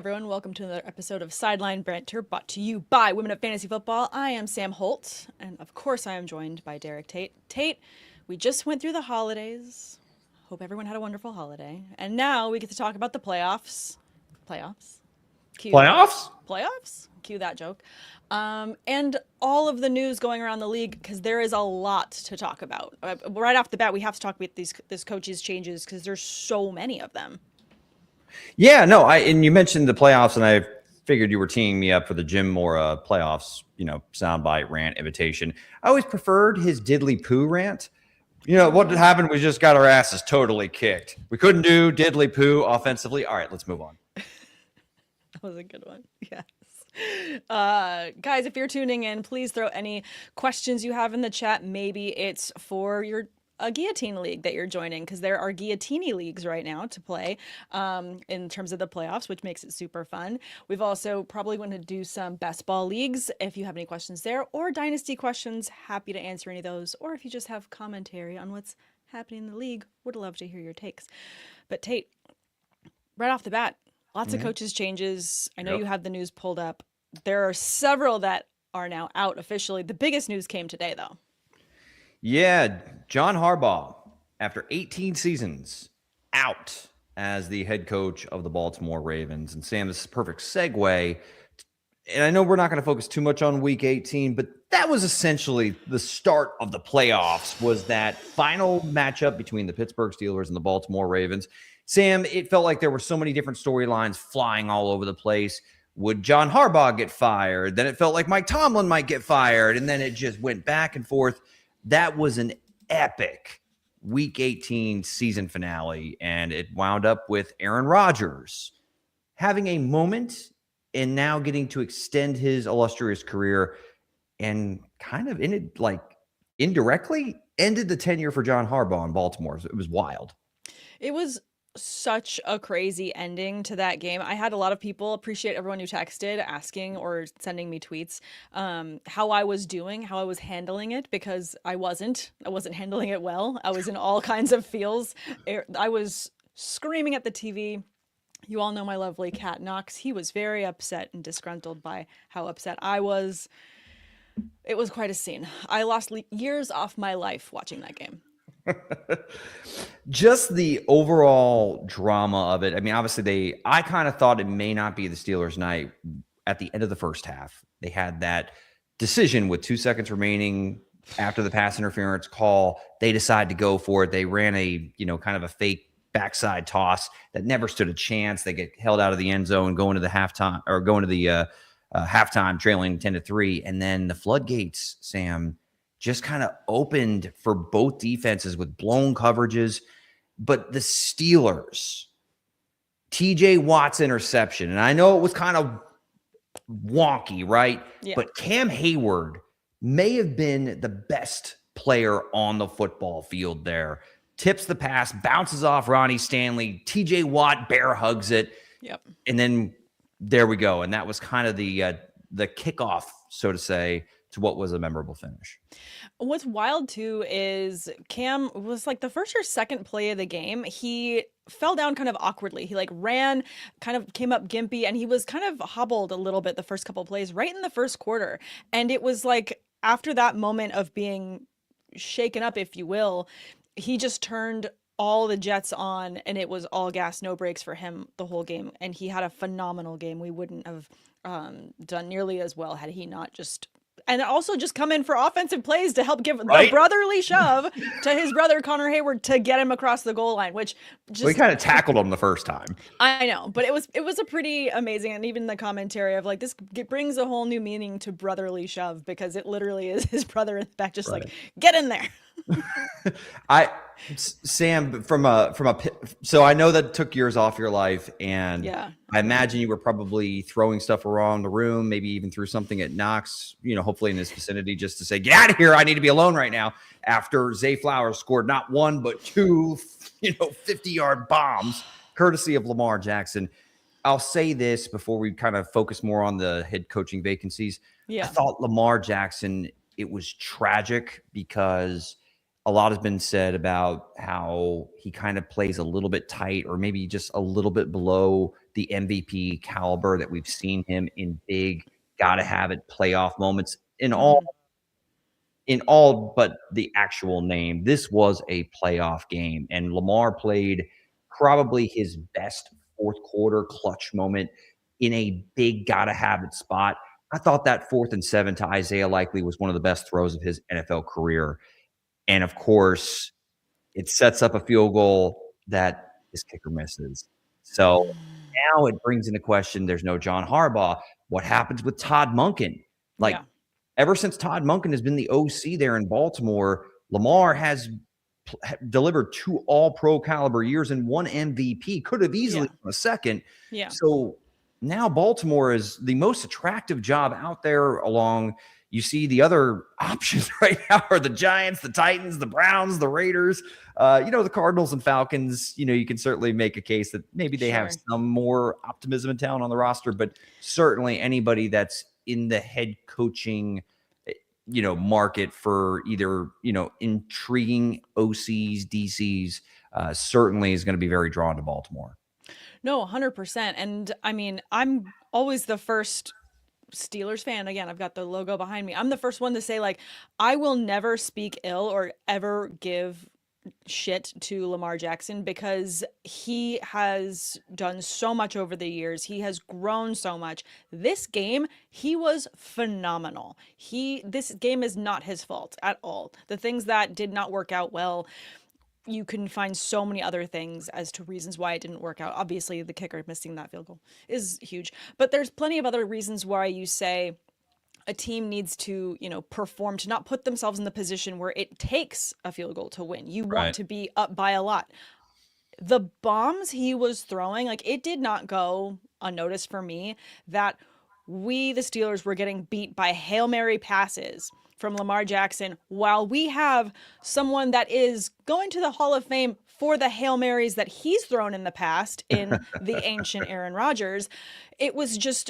everyone. Welcome to another episode of Sideline Banter, brought to you by Women of Fantasy Football. I am Sam Holt, and of course I am joined by Derek Tate. Tate, we just went through the holidays. Hope everyone had a wonderful holiday. And now we get to talk about the playoffs. Playoffs? Playoffs? Cue that joke. And all of the news going around the league, because there is a lot to talk about. Right off the bat, we have to talk about this coaches' changes because there's so many of them. Yeah, no, and you mentioned the playoffs, and I figured you were teeing me up for the Jim Mora playoffs, soundbite, rant, invitation. I always preferred his diddly poo rant. What happened? We just got our asses totally kicked. We couldn't do diddly poo offensively. All right, let's move on. That was a good one. Yes. Guys, if you're tuning in, please throw any questions you have in the chat. Maybe it's for a guillotine league that you're joining, because there are guillotine leagues right now to play in terms of the playoffs, which makes it super fun. We've also probably going to do some best ball leagues. If you have any questions there, or dynasty questions, happy to answer any of those. Or if you just have commentary on what's happening in the league, would love to hear your takes. But Tate, right off the bat, lots of coaches changes. I know you have the news pulled up. There are several that are now out officially. The biggest news came today, though. Yeah, John Harbaugh, after 18 seasons, out as the head coach of the Baltimore Ravens. And Sam, this is a perfect segue. And I know we're not going to focus too much on Week 18, but that was essentially the start of the playoffs, was that final matchup between the Pittsburgh Steelers and the Baltimore Ravens. Sam, it felt like there were so many different storylines flying all over the place. Would John Harbaugh get fired? Then it felt like Mike Tomlin might get fired. And then it just went back and forth. That was an epic Week 18 season finale, and it wound up with Aaron Rodgers having a moment and now getting to extend his illustrious career, and kind of indirectly ended the tenure for John Harbaugh in Baltimore. It was wild. It was such a crazy ending to that game. I had a lot of people, appreciate everyone who texted asking or sending me tweets how I was doing, how I was handling it, because I wasn't handling it well. I was in all kinds of feels. I was screaming at the TV. You all know my lovely cat Knox. He was very upset and disgruntled by how upset I was. It was quite a scene. I lost years off my life watching that game. Just the overall drama of it. I mean, obviously I kind of thought it may not be the Steelers' night at the end of the first half. They had that decision with 2 seconds remaining after the pass interference call. They decided to go for it. They ran a, kind of a fake backside toss that never stood a chance. They get held out of the end zone, going to the halftime trailing 10-3. And then the floodgates, Sam, just kind of opened for both defenses with blown coverages. But the Steelers, TJ Watt's interception, and I know it was kind of wonky, right? Yeah. But Cam Hayward may have been the best player on the football field there. Tips the pass, bounces off Ronnie Stanley. TJ Watt bear hugs it. Yep. And then there we go. And that was kind of the kickoff, so to say, to what was a memorable finish. What's wild too is Cam was like the first or second play of the game. He fell down kind of awkwardly. He ran, kind of came up gimpy, and he was kind of hobbled a little bit the first couple of plays right in the first quarter. And it was like after that moment of being shaken up, if you will, he just turned all the jets on, and it was all gas, no brakes for him the whole game. And he had a phenomenal game. We wouldn't have done nearly as well had he not just... And also just come in for offensive plays to help give the brotherly shove to his brother Connor Hayward to get him across the goal line, which just... We kind of tackled him the first time. I know, but it was a pretty amazing, and even the commentary of this brings a whole new meaning to brotherly shove, because it literally is his brother in the back just get in there. Sam, so I know that took years off your life, and yeah. I imagine you were probably throwing stuff around the room, maybe even threw something at Knox, hopefully in his vicinity, just to say, get out of here, I need to be alone right now, after Zay Flowers scored not one, but two, 50-yard bombs, courtesy of Lamar Jackson. I'll say this before we kind of focus more on the head coaching vacancies. Yeah. I thought Lamar Jackson, it was tragic because a lot has been said about how he kind of plays a little bit tight or maybe just a little bit below the MVP caliber that we've seen him in big, gotta have it playoff moments in all but the actual name. This was a playoff game, and Lamar played probably his best fourth quarter clutch moment in a big gotta have it spot. I thought that 4th and 7 to Isaiah Likely was one of the best throws of his NFL career. And of course, it sets up a field goal that his kicker misses. So now it brings into question there's no John Harbaugh. What happens with Todd Monken? Like, Yeah. ever since Todd Monken has been the OC there in Baltimore, Lamar has delivered 2 all-pro caliber years and 1 MVP. Could have easily won a second. Yeah. So now Baltimore is the most attractive job out there along. You see the other options right now are the Giants, the Titans, the Browns, the Raiders, the Cardinals and Falcons. You can certainly make a case that maybe they have some more optimism and talent on the roster, but certainly anybody that's in the head coaching, market for either, intriguing OCs, DCs, certainly is going to be very drawn to Baltimore. No, 100%. And I mean, I'm always the first Steelers fan. Again, I've got the logo behind me. I'm the first one to say, like, I will never speak ill or ever give shit to Lamar Jackson because he has done so much over the years. He has grown so much. This game, he was phenomenal. This game is not his fault at all. The things that did not work out well, you can find so many other things as to reasons why it didn't work out. Obviously, the kicker missing that field goal is huge, but there's plenty of other reasons why you say a team needs to, perform to not put themselves in the position where it takes a field goal to win. You want to be up by a lot. The bombs he was throwing, like, it did not go unnoticed for me that the Steelers, were getting beat by Hail Mary passes from Lamar Jackson while we have someone that is going to the Hall of Fame for the Hail Marys that he's thrown in the past in the ancient Aaron Rodgers. It was just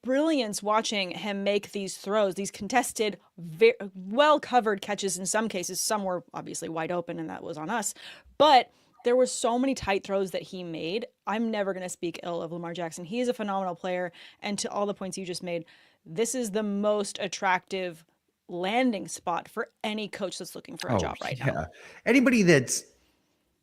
brilliance watching him make these throws, these contested, well-covered catches in some cases. Some were obviously wide open, and that was on us. But there were so many tight throws that he made. I'm never going to speak ill of Lamar Jackson. He is a phenomenal player. And to all the points you just made, this is the most attractive landing spot for any coach that's looking for a job right now. Anybody that's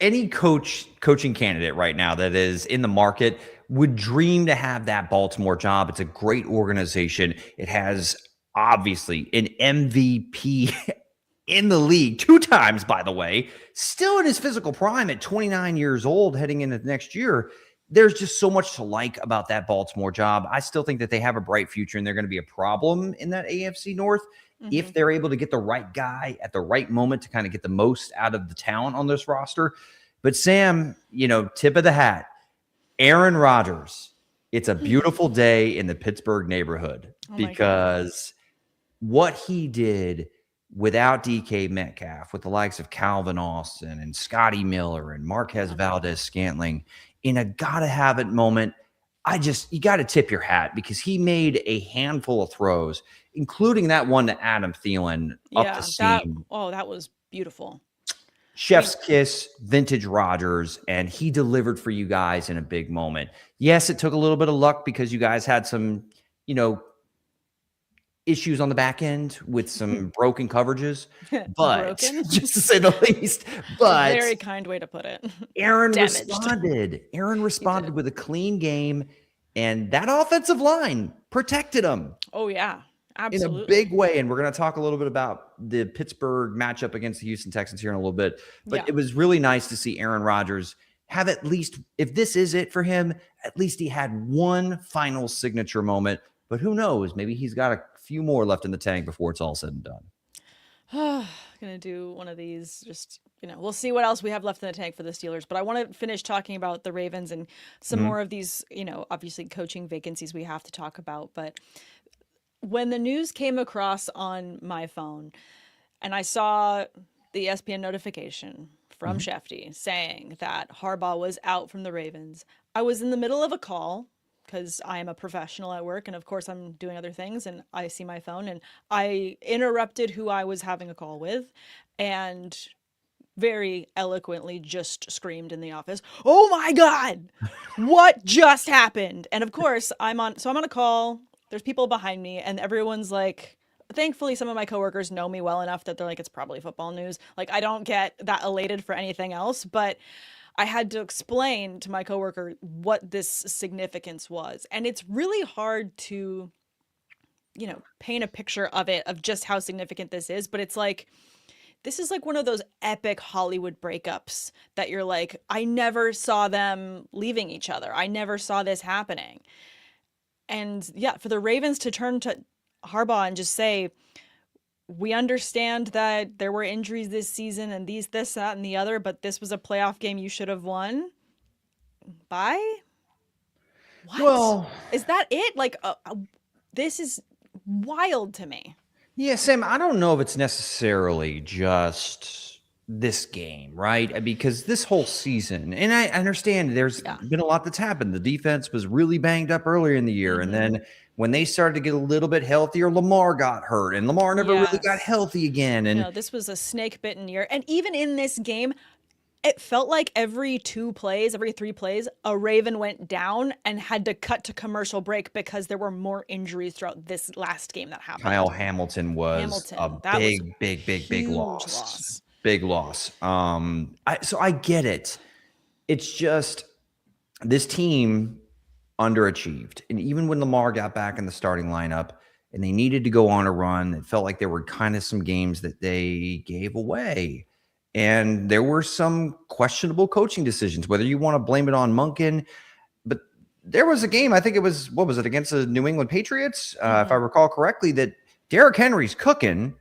any coaching candidate right now that is in the market would dream to have that Baltimore job. It's a great organization. It has obviously an MVP in the league 2 times, by the way, still in his physical prime at 29 years old heading into next year. There's just so much to like about that Baltimore job. I still think that they have a bright future and they're going to be a problem in that AFC North if they're able to get the right guy at the right moment to kind of get the most out of the talent on this roster. But Sam, tip of the hat, Aaron Rodgers. It's a beautiful day in the Pittsburgh neighborhood because what he did without DK Metcalf, with the likes of Calvin Austin and Scotty Miller and Marquez Valdez-Scantling in a gotta-have-it moment, you got to tip your hat because he made a handful of throws, including that one to Adam Thielen up the seam. That was beautiful. Chef's kiss, vintage Rodgers, and he delivered for you guys in a big moment. Yes, it took a little bit of luck because you guys had some, issues on the back end with some broken coverages, but just to say the least. But very kind way to put it. Aaron responded. Aaron responded with a clean game, and that offensive line protected him. Oh yeah, absolutely, in a big way. And we're going to talk a little bit about the Pittsburgh matchup against the Houston Texans here in a little bit. But it was really nice to see Aaron Rodgers have at least, if this is it for him, at least he had one final signature moment. But who knows? Maybe he's got a few more left in the tank before it's all said and done. Gonna do one of these. Just, we'll see what else we have left in the tank for the Steelers. But I want to finish talking about the Ravens and some more of these, obviously coaching vacancies we have to talk about. But when the news came across on my phone and I saw the ESPN notification from Shefty saying that Harbaugh was out from the Ravens, I was in the middle of a call because I am a professional at work, and of course I'm doing other things, and I see my phone, and I interrupted who I was having a call with, and very eloquently just screamed in the office, "Oh my God, what just happened?" And of course, I'm on a call. There's people behind me, and everyone's like, thankfully, some of my coworkers know me well enough that they're like, it's probably football news. Like, I don't get that elated for anything else, but I had to explain to my coworker what this significance was. And it's really hard to, paint a picture of it, of just how significant this is. But it's like, this is like one of those epic Hollywood breakups that you're like, I never saw them leaving each other. I never saw this happening. And yeah, for the Ravens to turn to Harbaugh and just say, we understand that there were injuries this season and this, that, and the other, but this was a playoff game you should have won. Bye? What? Well, is that it? Like, this is wild to me. yeah, Sam, I don't know if it's necessarily just this game, right? Because this whole season, and I understand there's been a lot that's happened. The defense was really banged up earlier in the year. And then when they started to get a little bit healthier, Lamar got hurt, and Lamar never really got healthy again. And this was a snake-bitten year. And even in this game, it felt like every 3 plays, a Raven went down and had to cut to commercial break because there were more injuries throughout this last game that happened. Kyle Hamilton was a big loss. Big loss. So I get it. It's just this team underachieved. And even when Lamar got back in the starting lineup and they needed to go on a run, it felt like there were kind of some games that they gave away. And there were some questionable coaching decisions, whether you want to blame it on Monken. But there was a game, I think it was, what was it, against the New England Patriots, if I recall correctly, that Derrick Henry's cooking,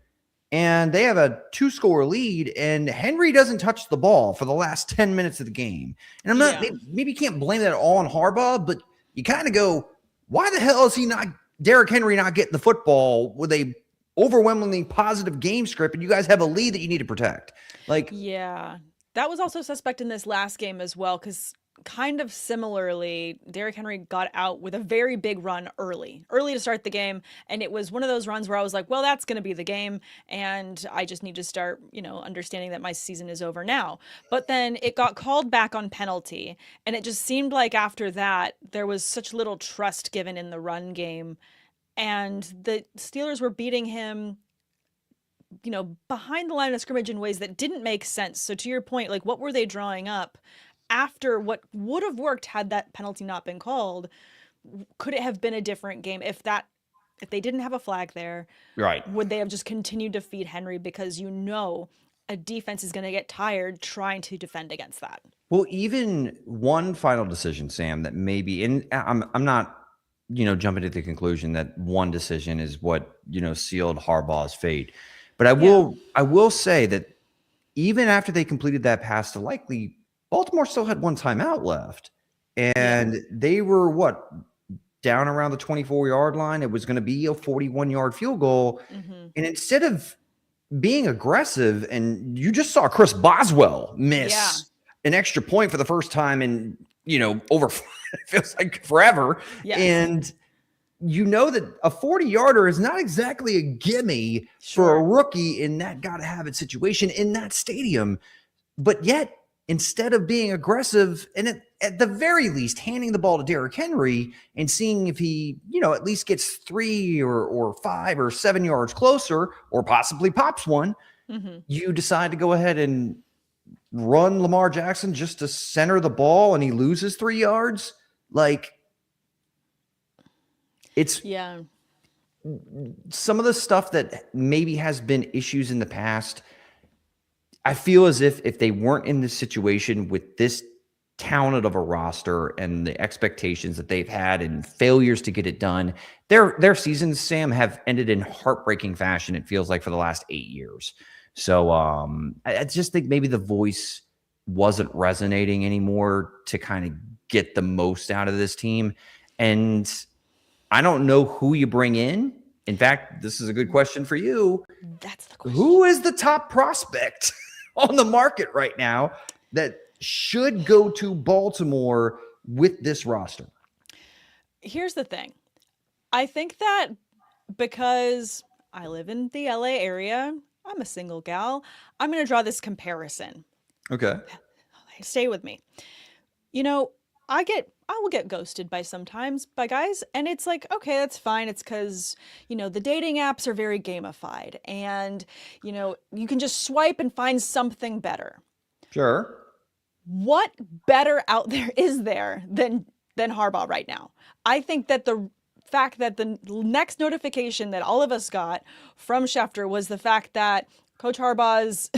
and they have a 2-score lead, and Henry doesn't touch the ball for the last 10 minutes of the game. And I'm not, maybe you can't blame that all on Harbaugh, but you kind of go, why the hell is Derrick Henry not getting the football with a overwhelmingly positive game script, and you guys have a lead that you need to protect? Like, yeah, that was also suspect in this last game as well, because kind of similarly, Derrick Henry got out with a very big run early to start the game. And it was one of those runs where I was like, well, that's going to be the game. And I just need to start, understanding that my season is over now. But then it got called back on penalty. And it just seemed like after that, there was such little trust given in the run game. And the Steelers were beating him, behind the line of scrimmage in ways that didn't make sense. So to your point, like, what were they drawing up after what would have worked had that penalty not been called? Could it have been a different game if they didn't have a flag there? Right. Would they have just continued to feed Henry, because a defense is going to get tired trying to defend against that? Well, even one final decision, Sam, that maybe, and I'm not, jumping to the conclusion that one decision is what, sealed Harbaugh's fate. But I will say that even after they completed that pass to Likely, Baltimore still had one timeout left. And they were down around the 24-yard line. It was going to be a 41-yard field goal. And instead of being aggressive, and you just saw Chris Boswell miss an extra point for the first time in, over, it feels like forever. Yes. And that a 40-yarder is not exactly a gimme for a rookie in that gotta-have-it situation in that stadium. But yet, instead of being aggressive and at the very least handing the ball to Derrick Henry and seeing if he, at least gets 3 or 5 or 7 yards closer, or possibly pops one, you decide to go ahead and run Lamar Jackson just to center the ball, and he loses 3 yards. Like, it's some of the stuff that maybe has been issues in the past. I feel as if they weren't in this situation with this talented of a roster and the expectations that they've had and failures to get it done, their seasons, Sam, have ended in heartbreaking fashion, it feels like, for the last 8 years. So I just think maybe the voice wasn't resonating anymore to kind of get the most out of this team. And I don't know who you bring in. In fact, this is a good question for you. That's the question. Who is the top prospect on the market right now that should go to Baltimore with this roster? Here's the thing. I think that because I live in the LA area, I'm a single gal, I'm going to draw this comparison. Okay. Stay with me. You know, I will get ghosted by sometimes by guys, and it's like, okay, that's fine. It's because, the dating apps are very gamified, and, you can just swipe and find something better. Sure. What better out there is there than Harbaugh right now? I think that the fact that the next notification that all of us got from Schefter was the fact that Coach Harbaugh's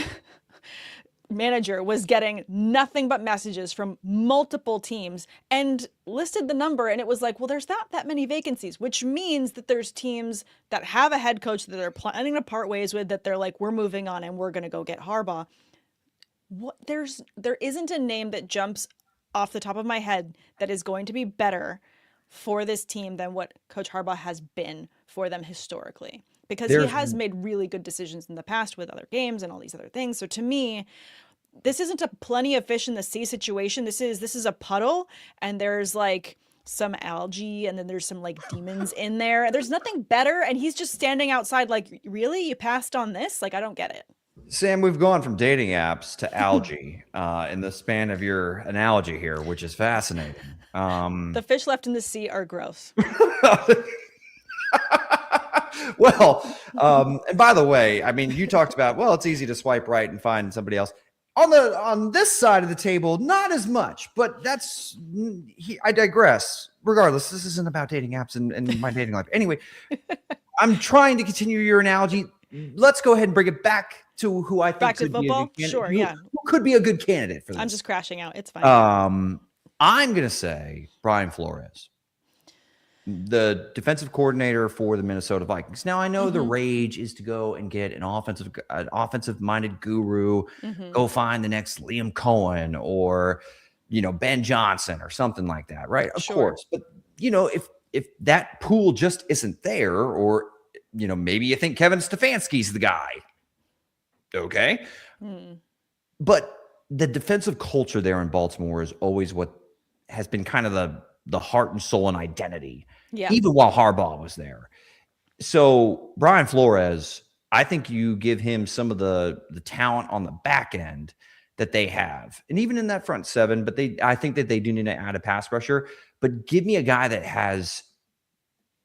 manager was getting nothing but messages from multiple teams and listed the number, and it was like, well, there's not that many vacancies, which means that there's teams that have a head coach that they're planning to part ways with, that they're like, we're moving on and we're going to go get Harbaugh. There isn't a name that jumps off the top of my head that is going to be better for this team than what Coach Harbaugh has been for them historically, because he has made really good decisions in the past with other games and all these other things. So to me, this isn't a plenty of fish in the sea situation. This is a puddle, and there's like some algae, and then there's some like demons in there. There's nothing better, and he's just standing outside like, really? You passed on this? Like, I don't get it. Sam, we've gone from dating apps to algae in the span of your analogy here, which is fascinating. The fish left in the sea are gross. Well, and by the way, I mean, you talked about, well, it's easy to swipe right and find somebody else. On this side of the table, not as much, but I digress. Regardless, this isn't about dating apps and my dating life. Anyway, I'm trying to continue your analogy. Let's go ahead and bring it back to who I think could be a good candidate. Sure, yeah. Who could be a good candidate for this? I'm just crashing out. It's fine. I'm going to say Brian Flores, the defensive coordinator for the Minnesota Vikings. Now, I know the rage is to go and get an offensive-minded guru, go find the next Liam Cohen or, Ben Johnson or something like that, right? Of course. But, if that pool just isn't there, or, maybe you think Kevin Stefanski's the guy. Okay. But the defensive culture there in Baltimore is always what has been kind of the heart and soul and identity, even while Harbaugh was there. So Brian Flores, I think you give him some of the talent on the back end that they have, and even in that front seven, but I think that they do need to add a pass rusher, but give me a guy that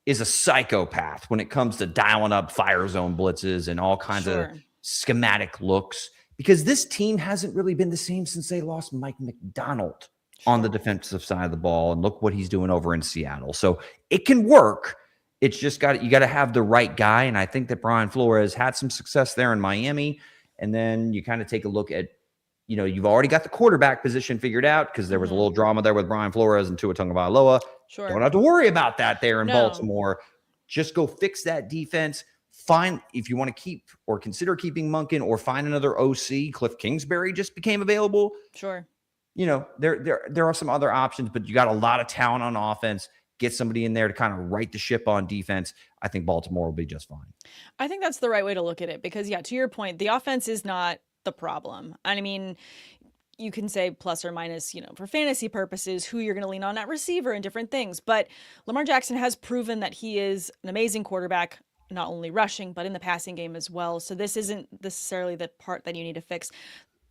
is a psychopath when it comes to dialing up fire zone blitzes and all kinds of schematic looks, because this team hasn't really been the same since they lost Mike McDonald on the defensive side of the ball, and look what he's doing over in Seattle. So it can work. It's just you got to have the right guy. And I think that Brian Flores had some success there in Miami. And then you kind of take a look at, you've already got the quarterback position figured out, because there was a little drama there with Brian Flores and Tua Tagovailoa. Sure. Don't have to worry about that there in Baltimore. Just go fix that defense. Find, if you want to keep or consider keeping Monken, or find another OC. Cliff Kingsbury just became available. Sure. There are some other options, but you got a lot of talent on offense. Get somebody in there to kind of right the ship on defense. I think Baltimore will be just fine. I think that's the right way to look at it, because, to your point, the offense is not the problem. I mean, you can say plus or minus, for fantasy purposes, who you're going to lean on at receiver and different things. But Lamar Jackson has proven that he is an amazing quarterback, not only rushing, but in the passing game as well. So this isn't necessarily the part that you need to fix.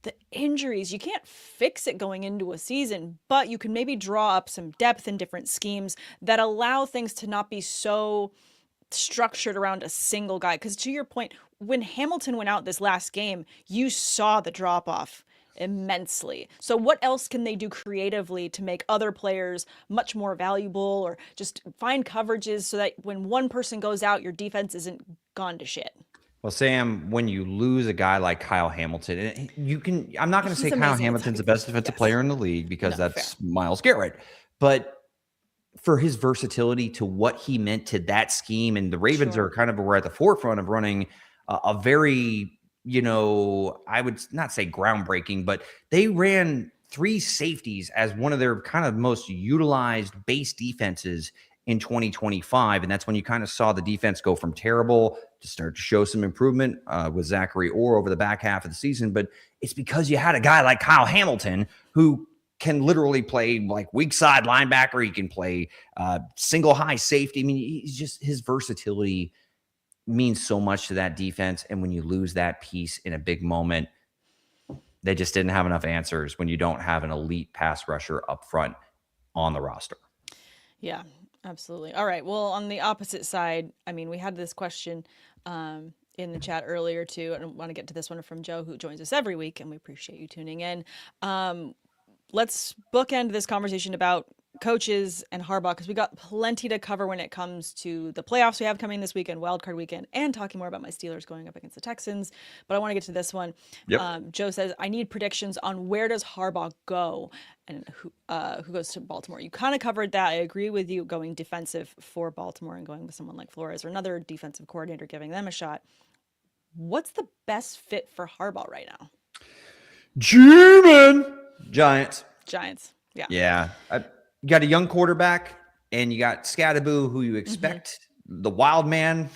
The injuries, you can't fix it going into a season, but you can maybe draw up some depth in different schemes that allow things to not be so structured around a single guy. Because to your point, when Hamilton went out this last game, you saw the drop off immensely. So what else can they do creatively to make other players much more valuable, or just find coverages so that when one person goes out, your defense isn't gone to shit? Well, Sam, when you lose a guy like Kyle Hamilton, I'm not going to say Kyle Hamilton's the best defensive player in the league, because that's Myles Garrett. But for his versatility to what he meant to that scheme, and the Ravens were at the forefront of running a very, I would not say groundbreaking, but they ran 3 safeties as one of their kind of most utilized base defenses in 2025. And that's when you kind of saw the defense go from terrible to start to show some improvement with Zachary Orr over the back half of the season. But it's because you had a guy like Kyle Hamilton, who can literally play like weak side linebacker. He can play single high safety. I mean, his versatility means so much to that defense. And when you lose that piece in a big moment, They just didn't have enough answers when you don't have an elite pass rusher up front on the roster. Yeah, absolutely. All right. Well, on the opposite side, I mean, we had this question in the chat earlier too, and I want to get to this one from Joe, who joins us every week, and we appreciate you tuning in. Let's bookend this conversation about coaches and Harbaugh, because we got plenty to cover when it comes to the playoffs we have coming this weekend, wild card weekend, and talking more about my Steelers going up against the Texans. But I want to get to this one. Yep. Joe says, I need predictions on where does Harbaugh go and who goes to Baltimore. You kind of covered that. I agree with you, going defensive for Baltimore and going with someone like Flores or another defensive coordinator, giving them a shot. What's the best fit for Harbaugh right now? G-Man. Giants. Yeah. Yeah. You got a young quarterback, and you got Scadaboo, who you expect, the wild man.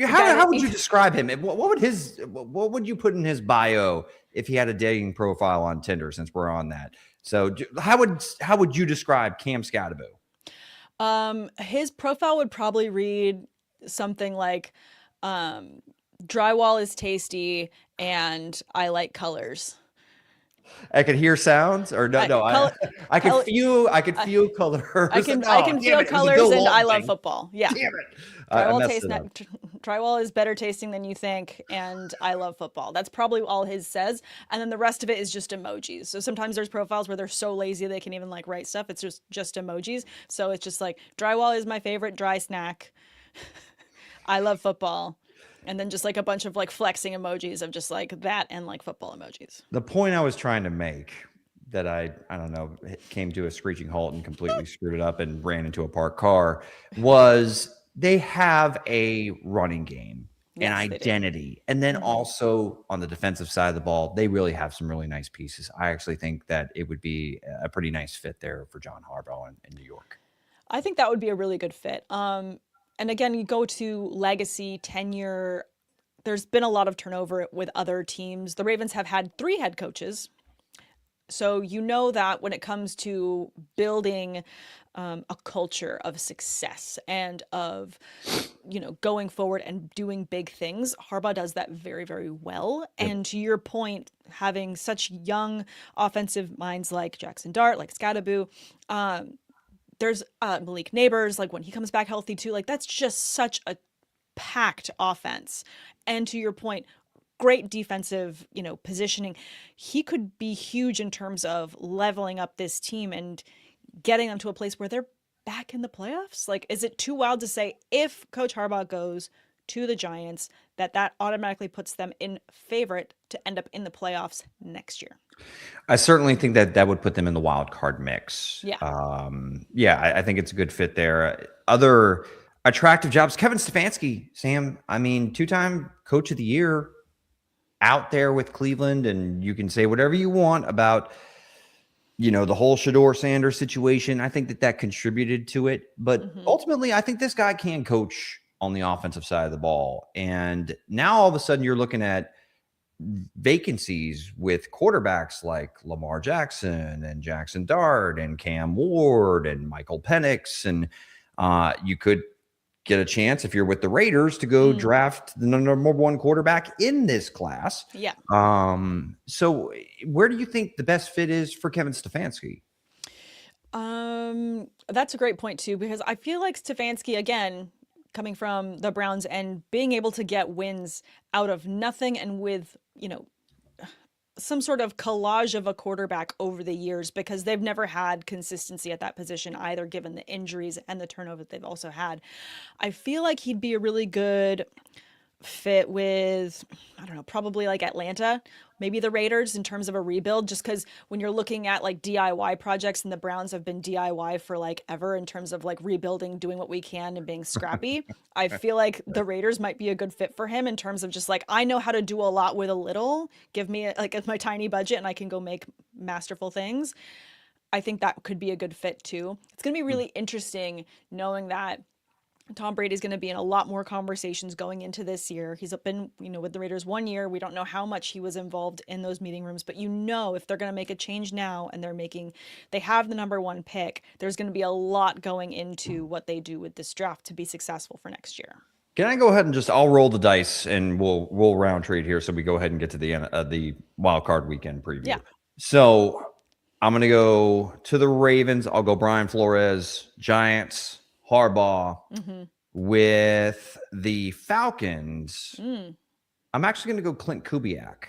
How would you describe him? What would you put in his bio if he had a dating profile on Tinder, since we're on that? So how would you describe Cam Scadaboo? His profile would probably read something like, drywall is tasty and I like colors. I could hear sounds, or I could feel colors. I can feel colors, and I love football. Yeah. Damn it. Drywall is better tasting than you think, and I love football. That's probably all his says. And then the rest of it is just emojis. So sometimes there's profiles where they're so lazy they can even like write stuff. It's just emojis. So it's just like, drywall is my favorite dry snack. I love football. And then just like a bunch of like flexing emojis of just like that and like football emojis. The point I was trying to make, that I don't know, came to a screeching halt and completely screwed it up and ran into a parked car, was they have a running game, an identity. And then also on the defensive side of the ball, they really have some really nice pieces. I actually think that it would be a pretty nice fit there for John Harbaugh in New York. I think that would be a really good fit. And again, you go to legacy, tenure. There's been a lot of turnover with other teams. The Ravens have had 3 head coaches. So you know that when it comes to building a culture of success and of, going forward and doing big things, Harbaugh does that very, very well. Yep. And to your point, having such young offensive minds like Jackson Dart, like Scadaboo, there's Malik Neighbors, like when he comes back healthy too, like that's just such a packed offense. And to your point, great defensive, positioning. He could be huge in terms of leveling up this team and getting them to a place where they're back in the playoffs. Like, is it too wild to say if Coach Harbaugh goes to the Giants that automatically puts them in favorite to end up in the playoffs next year? I certainly think that would put them in the wild card mix. Yeah. I think it's a good fit there. Other attractive jobs, Kevin Stefanski, Sam, 2-time coach of the year out there with Cleveland, and you can say whatever you want about, the whole Shador Sanders situation. I think that contributed to it, but ultimately I think this guy can coach on the offensive side of the ball. And now all of a sudden you're looking at vacancies with quarterbacks like Lamar Jackson and Jackson Dart and Cam Ward and Michael Penix. And you could get a chance, if you're with the Raiders, to go draft the number 1 quarterback in this class. Yeah. So where do you think the best fit is for Kevin Stefanski? That's a great point too, because I feel like Stefanski, again, coming from the Browns and being able to get wins out of nothing and with, some sort of collage of a quarterback over the years, because they've never had consistency at that position either, given the injuries and the turnover they've also had. I feel like he'd be a really good fit with, I don't know, probably like Atlanta, maybe the Raiders in terms of a rebuild, just because when you're looking at like DIY projects, and the Browns have been DIY for like ever in terms of like rebuilding, doing what we can and being scrappy. I feel like the Raiders might be a good fit for him in terms of just like, I know how to do a lot with a little, give me like my tiny budget and I can go make masterful things. I think that could be a good fit too. It's going to be really interesting knowing that Tom Brady's going to be in a lot more conversations going into this year. He's been, with the Raiders 1 year. We don't know how much he was involved in those meeting rooms, but if they're going to make a change now and they have the number 1 pick, there's going to be a lot going into what they do with this draft to be successful for next year. Can I go ahead and I'll roll the dice and we'll round trade here. So we go ahead and get to the wild card weekend preview. Yeah. So I'm going to go to the Ravens. I'll go Brian Flores, Giants, Harbaugh. With the Falcons. I'm actually going to go Clint Kubiak.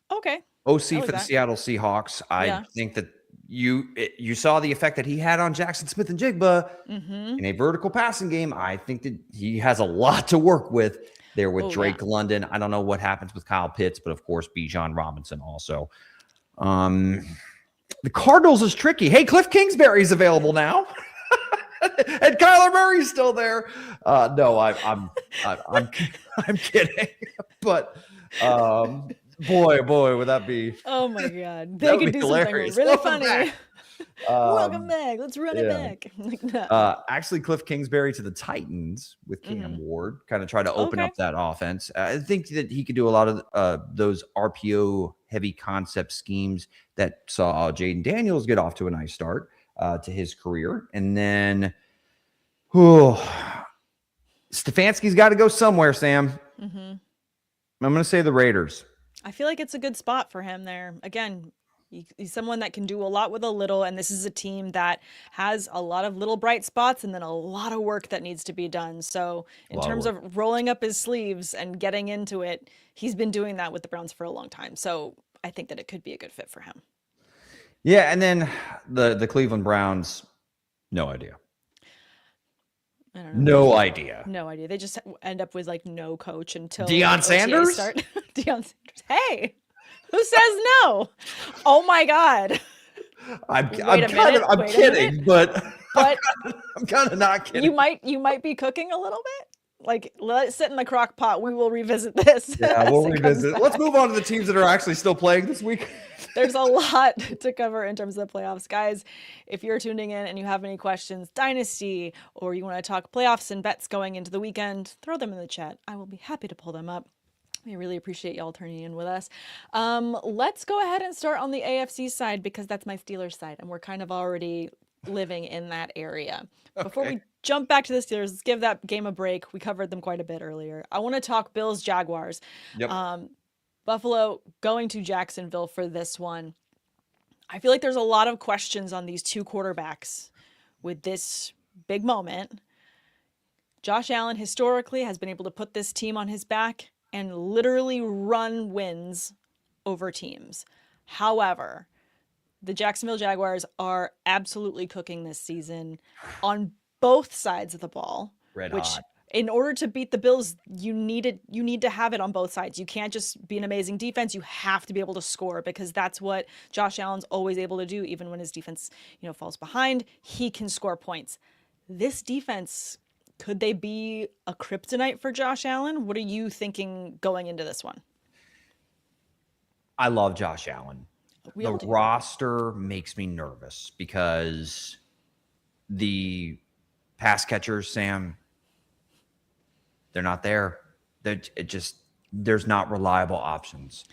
Okay. OC for the Seattle Seahawks. I think that you saw the effect that he had on Jackson Smith and Jigba in a vertical passing game. I think that he has a lot to work with there with Drake London. I don't know what happens with Kyle Pitts, but of course, Bijan Robinson also. The Cardinals is tricky. Hey, Cliff Kingsbury's available now. And Kyler Murray's still there. No, I'm kidding. But boy, would that be? Oh my God, they could do hilarious. Something really funny. Welcome back. Let's run it back. No. Actually, Cliff Kingsbury to the Titans with Cam Ward, kind of try to open up that offense. I think that he could do a lot of those RPO heavy concept schemes that saw Jaden Daniels get off to a nice start to his career. And then Stefanski's got to go somewhere, Sam. I'm going to say the Raiders. I feel like it's a good spot for him there. Again, he's someone that can do a lot with a little, and this is a team that has a lot of little bright spots and then a lot of work that needs to be done. So in terms of rolling up his sleeves and getting into it, he's been doing that with the Browns for a long time. So I think that it could be a good fit for him. Yeah, and then the Cleveland Browns, no idea. I don't know. No idea. No idea. They just end up with like no coach until Deion Sanders. Deion Sanders. Hey, who says no? Oh my God. I'm kidding, but I'm kind of not kidding. You might be cooking a little bit. Like, let it sit in the crock pot. We will revisit this. Yeah, we'll revisit it. Let's move on to the teams that are actually still playing this week. There's a lot to cover in terms of the playoffs. Guys, if you're tuning in and you have any questions, Dynasty, or you want to talk playoffs and bets going into the weekend, throw them in the chat. I will be happy to pull them up. We really appreciate y'all turning in with us. Let's go ahead and start on the AFC side because that's my Steelers side, and we're kind of already living in that area. Okay. Before we jump back to the Steelers, let's give that game a break. We covered them quite a bit earlier. I want to talk Bills Jaguars. Yep. Buffalo going to Jacksonville for this one. I feel like there's a lot of questions on these two quarterbacks with this big moment. Josh Allen historically has been able to put this team on his back and literally run wins over teams. However, the Jacksonville Jaguars are absolutely cooking this season on both sides of the ball. Red hot. In order to beat the Bills, you need to have it on both sides. You can't just be an amazing defense. You have to be able to score because that's what Josh Allen's always able to do. Even when his defense, falls behind, he can score points. This defense, could they be a kryptonite for Josh Allen? What are you thinking going into this one? I love Josh Allen. The roster makes me nervous because the pass catchers, Sam, they're not there. There's not reliable options.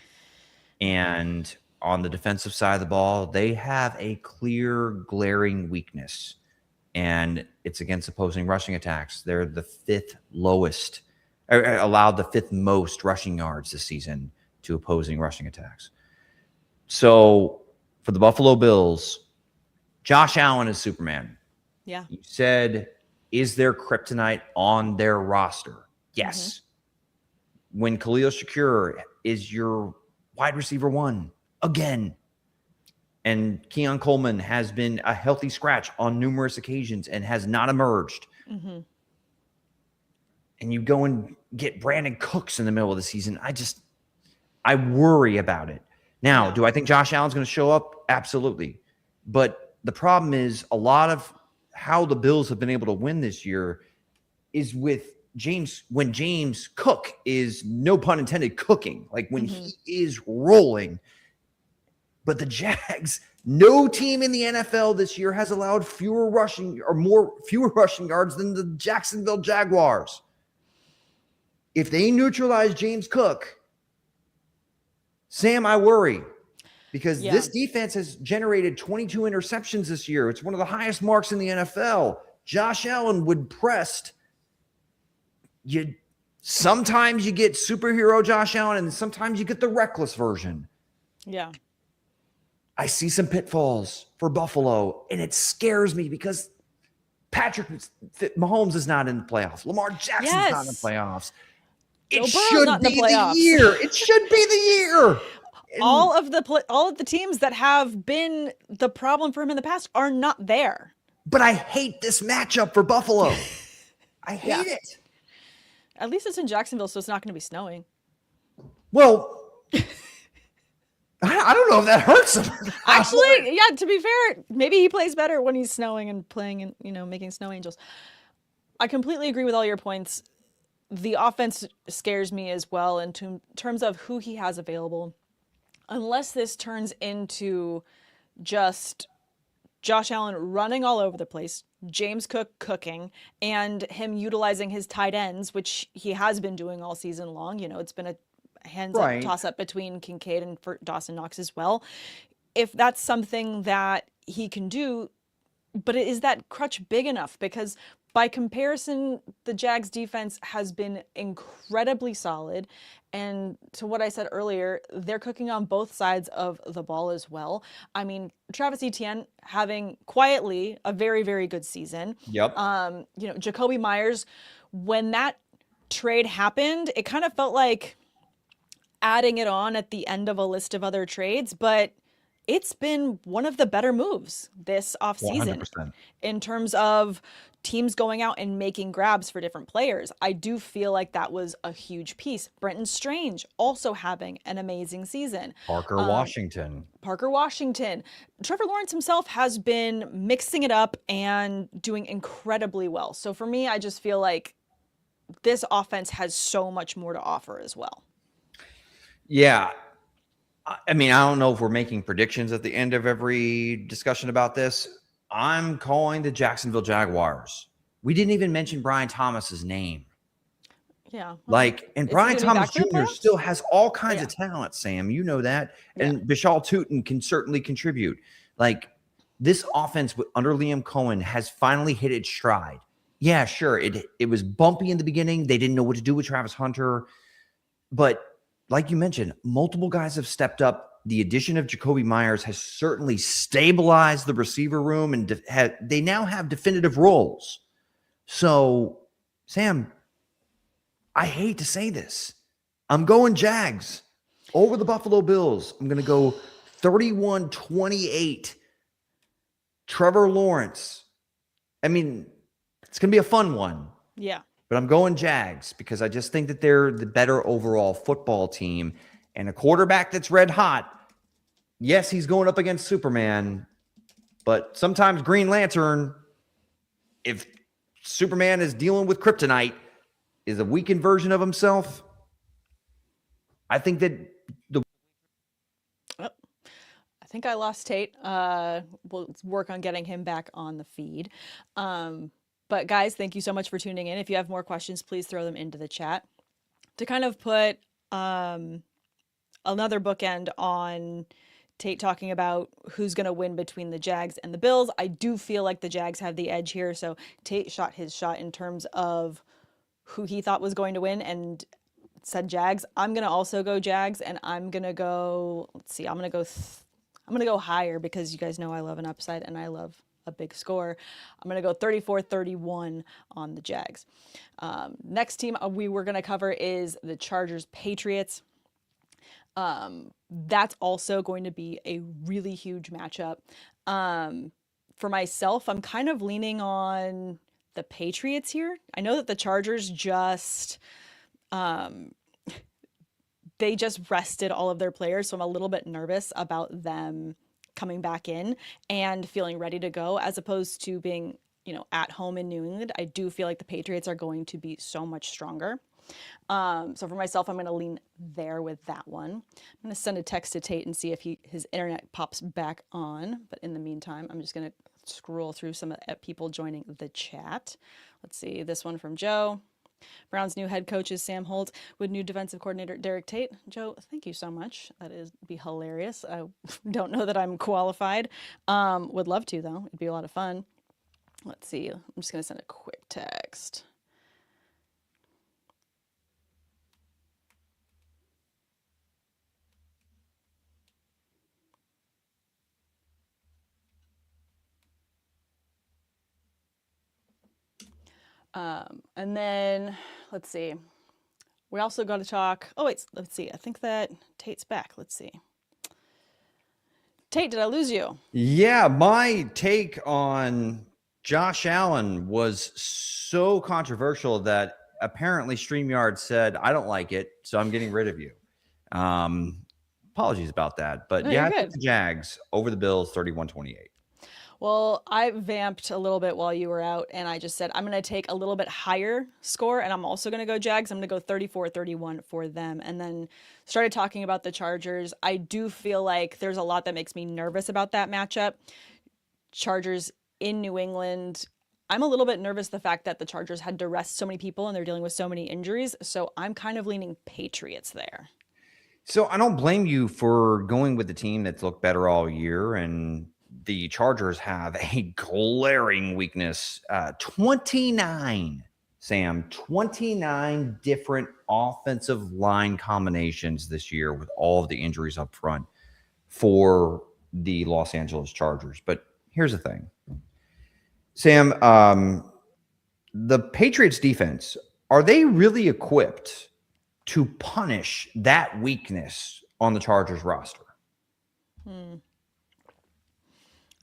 And on the defensive side of the ball, they have a clear, glaring weakness. And it's against opposing rushing attacks. They're the fifth lowest, allowed the fifth most rushing yards this season to opposing rushing attacks. So for the Buffalo Bills, Josh Allen is Superman. Yeah. You said, is there kryptonite on their roster? Yes. When Khalil Shakir is your wide receiver one again, and Keon Coleman has been a healthy scratch on numerous occasions and has not emerged. And you go and get Brandon Cooks in the middle of the season. I worry about it. Now, do I think Josh Allen's going to show up? Absolutely. But the problem is a lot of how the Bills have been able to win this year is with when James Cook is, no pun intended, cooking, like when he is rolling. But the Jags, no team in the NFL this year has allowed fewer rushing yards than the Jacksonville Jaguars. If they neutralize James Cook, Sam, I worry because this defense has generated 22 interceptions this year. It's one of the highest marks in the NFL. Josh Allen would press. Sometimes you get superhero Josh Allen, and sometimes you get the reckless version. Yeah. I see some pitfalls for Buffalo, and it scares me because Patrick Mahomes is not in the playoffs. Lamar Jackson's not in the playoffs. Joe It Burrow's not should in the be the playoffs. year. It should be the year. And All of the teams that have been the problem for him in the past are not there. but I hate this matchup for Buffalo. I hate it. At least it's in Jacksonville, so it's not going to be snowing. Well, I don't know if that hurts him. Actually, yeah, to be fair, maybe he plays better when he's snowing and playing and, making snow angels. I completely agree with all your points. The offense scares me as well in terms of who he has available. Unless this turns into just Josh Allen running all over the place, James Cook cooking, and him utilizing his tight ends, which he has been doing all season long. It's been a hands-up toss-up between Kincaid and for Dawson Knox as well. If that's something that he can do, but is that crutch big enough? Because by comparison, the Jags defense has been incredibly solid. And to what I said earlier, they're cooking on both sides of the ball as well. I mean, Travis Etienne having quietly a very, very good season. Yep. Jacoby Myers, when that trade happened, it kind of felt like adding it on at the end of a list of other trades, but it's been one of the better moves this offseason 100%. in terms of teams going out and making grabs for different players. I do feel like that was a huge piece. Brenton Strange also having an amazing season. Parker Washington. Trevor Lawrence himself has been mixing it up and doing incredibly well. So for me, I just feel like this offense has so much more to offer as well. Yeah. I mean, I don't know if we're making predictions at the end of every discussion about this. I'm calling the Jacksonville Jaguars. We didn't even mention Brian Thomas's name. Yeah. And Brian Thomas Jr. still has all kinds of talent, Sam. You know that. And Bishal Tootin can certainly contribute. This offense under Liam Cohen has finally hit its stride. Yeah, sure. It was bumpy in the beginning. They didn't know what to do with Travis Hunter. But like you mentioned, multiple guys have stepped up. The addition of Jacoby Myers has certainly stabilized the receiver room, and they now have definitive roles. So, Sam, I hate to say this. I'm going Jags over the Buffalo Bills. I'm going to go 31-28. Trevor Lawrence. I mean, it's going to be a fun one. Yeah. But I'm going Jags because I just think that they're the better overall football team. And a quarterback that's red hot, yes, he's going up against Superman, but sometimes Green Lantern, if Superman is dealing with kryptonite, is a weakened version of himself. I think that I think I lost Tate. We'll work on getting him back on the feed. But guys, thank you so much for tuning in. If you have more questions, please throw them into the chat. To kind of put another bookend on Tate talking about who's going to win between the Jags and the Bills, I do feel like the Jags have the edge here. So Tate shot his shot in terms of who he thought was going to win and said Jags. I'm going to also go Jags, and I'm going to go, I'm going to go higher because you guys know I love an upside and I love a big score. I'm going to go 34-31 on the Jags. Next team we were going to cover is the Chargers Patriots. That's also going to be a really huge matchup. For myself, I'm kind of leaning on the Patriots here. I know that the Chargers they just rested all of their players, so I'm a little bit nervous about them coming back in and feeling ready to go, as opposed to being, at home in New England. I do feel like the Patriots are going to be so much stronger. So for myself, I'm going to lean there with that one. I'm going to send a text to Tate and see if his internet pops back on. But in the meantime, I'm just going to scroll through some people joining the chat. Let's see, this one from Joe. Brown's new head coach is Sam Holt with new defensive coordinator Derek Tate. Joe, thank you so much. That is be hilarious. I don't know that I'm qualified. Would love to, though. It'd be a lot of fun. Let's see. I'm just going to send a quick text. And then let's see. We also got to talk. Oh wait, let's see. I think that Tate's back. Let's see. Tate, did I lose you? Yeah, my take on Josh Allen was so controversial that apparently StreamYard said, I don't like it, so I'm getting rid of you. Apologies about that. But No, yeah, you're I think good. the Jags over the Bills 31-28. Well, I vamped a little bit while you were out, and I just said I'm going to take a little bit higher score, and I'm also going to go Jags. I'm going to go 34-31 for them. And then started talking about the Chargers. I do feel like there's a lot that makes me nervous about that matchup. Chargers in New England. I'm a little bit nervous the fact that the Chargers had to rest so many people and they're dealing with so many injuries. So I'm kind of leaning Patriots there. So I don't blame you for going with the team that's looked better all year. And the Chargers have a glaring weakness. 29, Sam, 29 different offensive line combinations this year with all of the injuries up front for the Los Angeles Chargers. But here's the thing, Sam, the Patriots defense, are they really equipped to punish that weakness on the Chargers roster?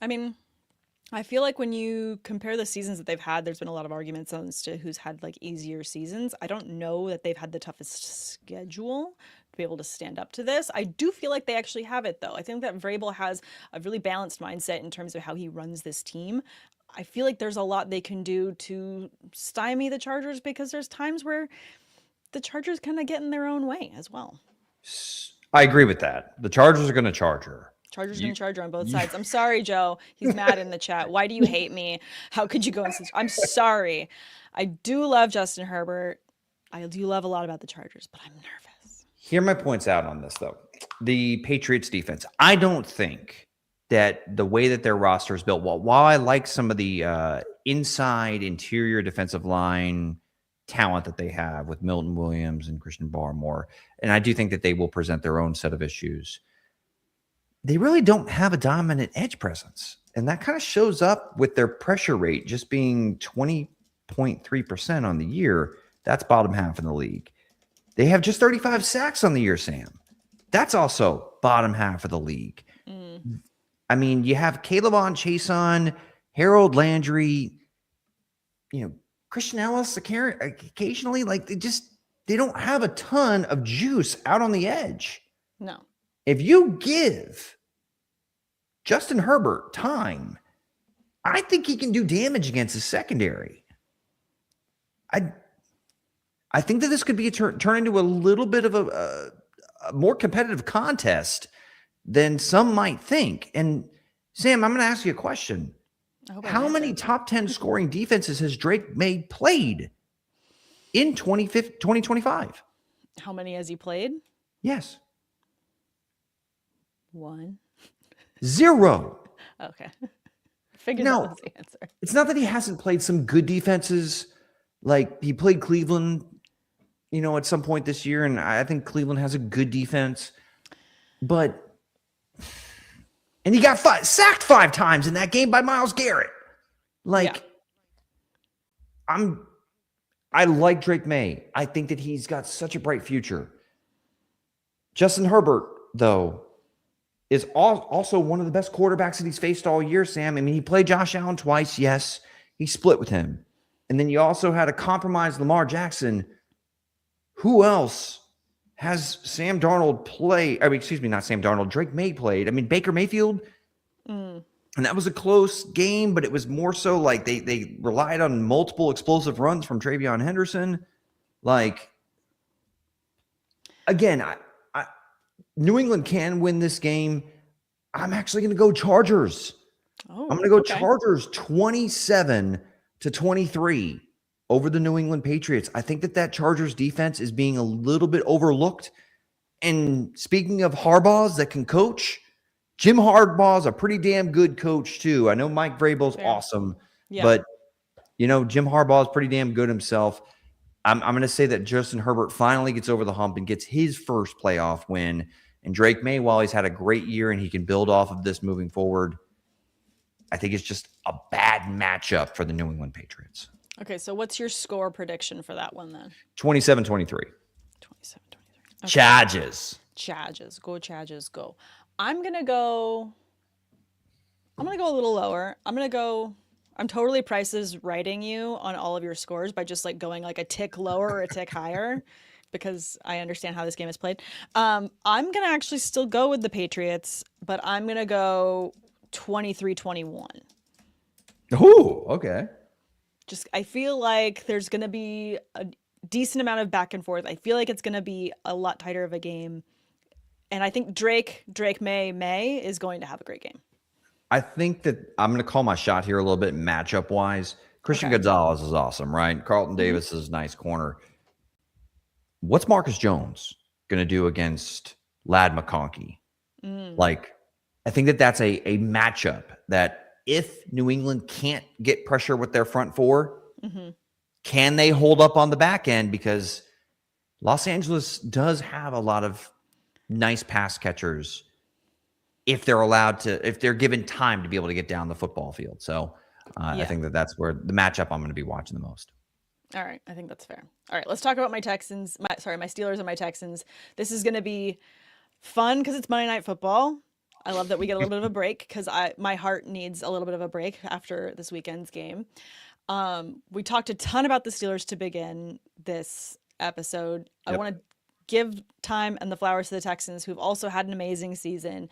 I mean, I feel like when you compare the seasons that they've had, there's been a lot of arguments as to who's had like easier seasons. I don't know that they've had the toughest schedule to be able to stand up to this. I do feel like they actually have it though. I think that Vrabel has a really balanced mindset in terms of how he runs this team. I feel like there's a lot they can do to stymie the Chargers because there's times where the Chargers kind of get in their own way as well. I agree with that. The Chargers are going to charge her. Chargers going to charge her on both sides. I'm sorry, Joe. He's mad in the chat. Why do you hate me? How could you go and I'm sorry. I do love Justin Herbert. I do love a lot about the Chargers, but I'm nervous. Hear my points out on this, though. The Patriots defense, I don't think that the way that their roster is built, while I like some of the inside interior defensive line talent that they have with Milton Williams and Christian Barmore, and I do think that they will present their own set of issues, they really don't have a dominant edge presence. And that kind of shows up with their pressure rate just being 20.3% on the year. That's bottom half in the league. They have just 35 sacks on the year, Sam. That's also bottom half of the league. I mean, you have Caleb on, Chason, Harold Landry, Christian Ellis occasionally. Like they don't have a ton of juice out on the edge. No. If you give Justin Herbert time, I think he can do damage against the secondary. I think that this could be turn into a little bit of a more competitive contest than some might think. And Sam, I'm going to ask you a question. How many top 10 scoring defenses has Drake Maye played in 2025? How many has he played? Yes. 1. 0. Okay. Figured that was the answer. It's not that he hasn't played some good defenses. Like he played Cleveland, at some point this year, and I think Cleveland has a good defense. And he got sacked 5 times in that game by Myles Garrett. I like Drake Maye. I think that he's got such a bright future. Justin Herbert, though, is also one of the best quarterbacks that he's faced all year, Sam. I mean, he played Josh Allen twice. Yes, he split with him. And then you also had a compromised Lamar Jackson. Who else has Sam Darnold play? I mean, excuse me, not Sam Darnold. Drake Maye played. I mean, Baker Mayfield. And that was a close game, but it was more so like they relied on multiple explosive runs from Travion Henderson. Again, New England can win this game. I'm actually going to go Chargers. I'm going to go Chargers 27-23 over the New England Patriots. I think that Chargers defense is being a little bit overlooked. And speaking of Harbaughs that can coach, Jim Harbaugh's a pretty damn good coach too. I know Mike Vrabel's awesome, but Jim Harbaugh's pretty damn good himself. I'm going to say that Justin Herbert finally gets over the hump and gets his first playoff win. And Drake Maye, while he's had a great year and he can build off of this moving forward, I think it's just a bad matchup for the New England Patriots. Okay, so what's your score prediction for that one then? 27-23. 27-23. Okay. Charges. Charges. Go Charges, go. I'm going to go a little lower. I'm totally prices writing you on all of your scores by just like going like a tick lower or a tick higher because I understand how this game is played. I'm going to actually still go with the Patriots, but I'm going to go 23-21. Ooh, okay. Just I feel like there's going to be a decent amount of back and forth. I feel like it's going to be a lot tighter of a game. And I think Drake Maye is going to have a great game. I think that I'm going to call my shot here a little bit matchup wise. Christian Gonzalez is awesome, right? Carlton Davis is a nice corner. What's Marcus Jones going to do against Ladd McConkey? Like, I think that that's a matchup that if New England can't get pressure with their front four, can they hold up on the back end? Because Los Angeles does have a lot of nice pass catchers if they're given time to be able to get down the football field. So I think that that's where the matchup I'm going to be watching the most. All right. I think that's fair. All right. Let's talk about my Steelers and my Texans. This is going to be fun because it's Monday Night Football. I love that we get a little bit of a break because my heart needs a little bit of a break after this weekend's game. We talked a ton about the Steelers to begin this episode. I want to give time and the flowers to the Texans, who've also had an amazing season,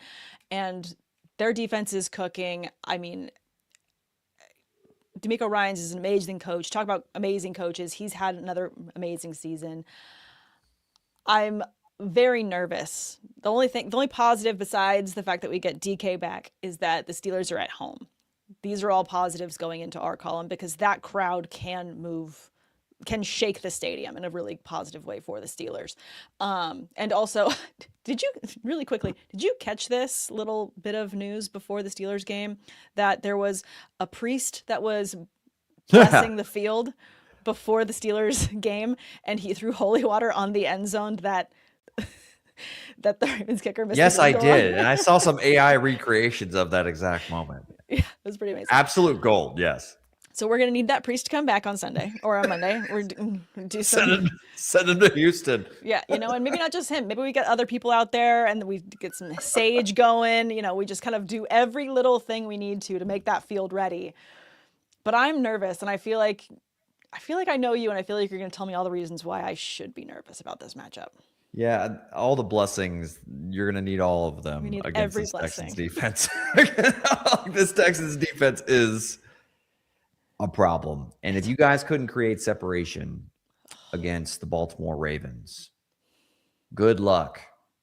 and their defense is cooking. I mean, DeMeco Ryans is an amazing coach. Talk about amazing coaches. He's had another amazing season. I'm very nervous. The only positive besides the fact that we get DK back is that the Steelers are at home. These are all positives going into our column because that crowd can shake the stadium in a really positive way for the Steelers. And also, did you catch this little bit of news before the Steelers game that there was a priest that was blessing the field before the Steelers game and he threw holy water on the end zone that the Ravens kicker missed? Yes, I did. And I saw some AI recreations of that exact moment. Yeah, it was pretty amazing. Absolute gold, yes. So we're going to need that priest to come back on Sunday or on Monday. Send him to Houston. Yeah, and maybe not just him. Maybe we get other people out there and we get some sage going. We just kind of do every little thing we need to make that field ready. But I'm nervous, and I feel like I know you, and I feel like you're going to tell me all the reasons why I should be nervous about this matchup. Yeah, all the blessings, you're going to need all of them against this Texans defense. This Texans defense is a problem. And if you guys couldn't create separation against the Baltimore Ravens, good luck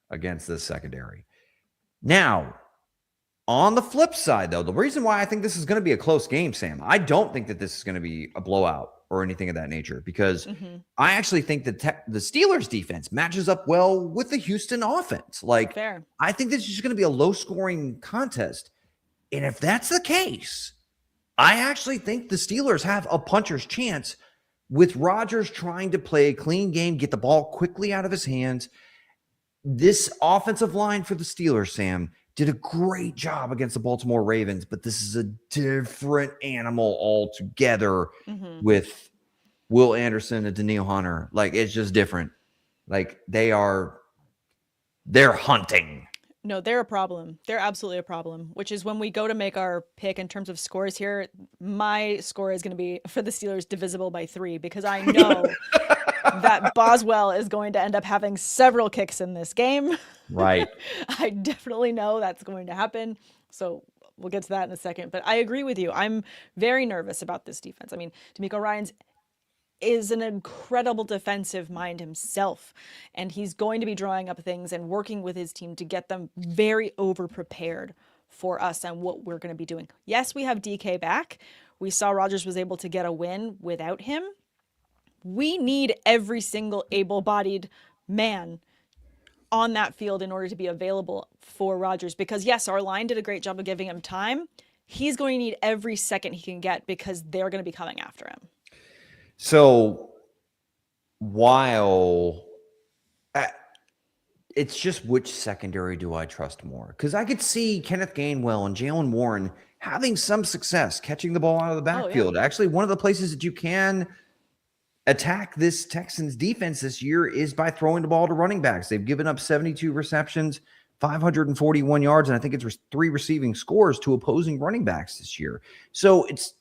against this secondary. Now, on the flip side, though, the reason why I think this is going to be a close game, Sam, I don't think that this is going to be a blowout or anything of that nature because I actually think that the Steelers defense matches up well with the Houston offense. Like, fair. I think this is just going to be a low-scoring contest. And if that's the case, I actually think the Steelers have a puncher's chance with Rodgers trying to play a clean game, get the ball quickly out of his hands. This offensive line for the Steelers, Sam, did a great job against the Baltimore Ravens, but this is a different animal altogether with Will Anderson and Danielle Hunter. Like, it's just different. Like, they're hunting. No, they're a problem. They're absolutely a problem, which is when we go to make our pick in terms of scores here, my score is going to be for the Steelers divisible by 3 because I know that Boswell is going to end up having several kicks in this game. Right. I definitely know that's going to happen. So we'll get to that in a second. But I agree with you. I'm very nervous about this defense. I mean, DeMeco Ryans is an incredible defensive mind himself, and he's going to be drawing up things and working with his team to get them very over-prepared for us and what we're going to be doing. Yes, we have DK back. We saw Rodgers was able to get a win without him. We need every single able-bodied man on that field in order to be available for Rodgers because, yes, our line did a great job of giving him time. He's going to need every second he can get because they're going to be coming after him. So while it's just which secondary do I trust more? Because I could see Kenneth Gainwell and Jalen Warren having some success catching the ball out of the backfield. yeah. Actually, one of the places that you can attack this Texans defense this year is by throwing the ball to running backs. They've given up 72 receptions, 541 yards, and I think it's 3 receiving scores to opposing running backs this year. So it's,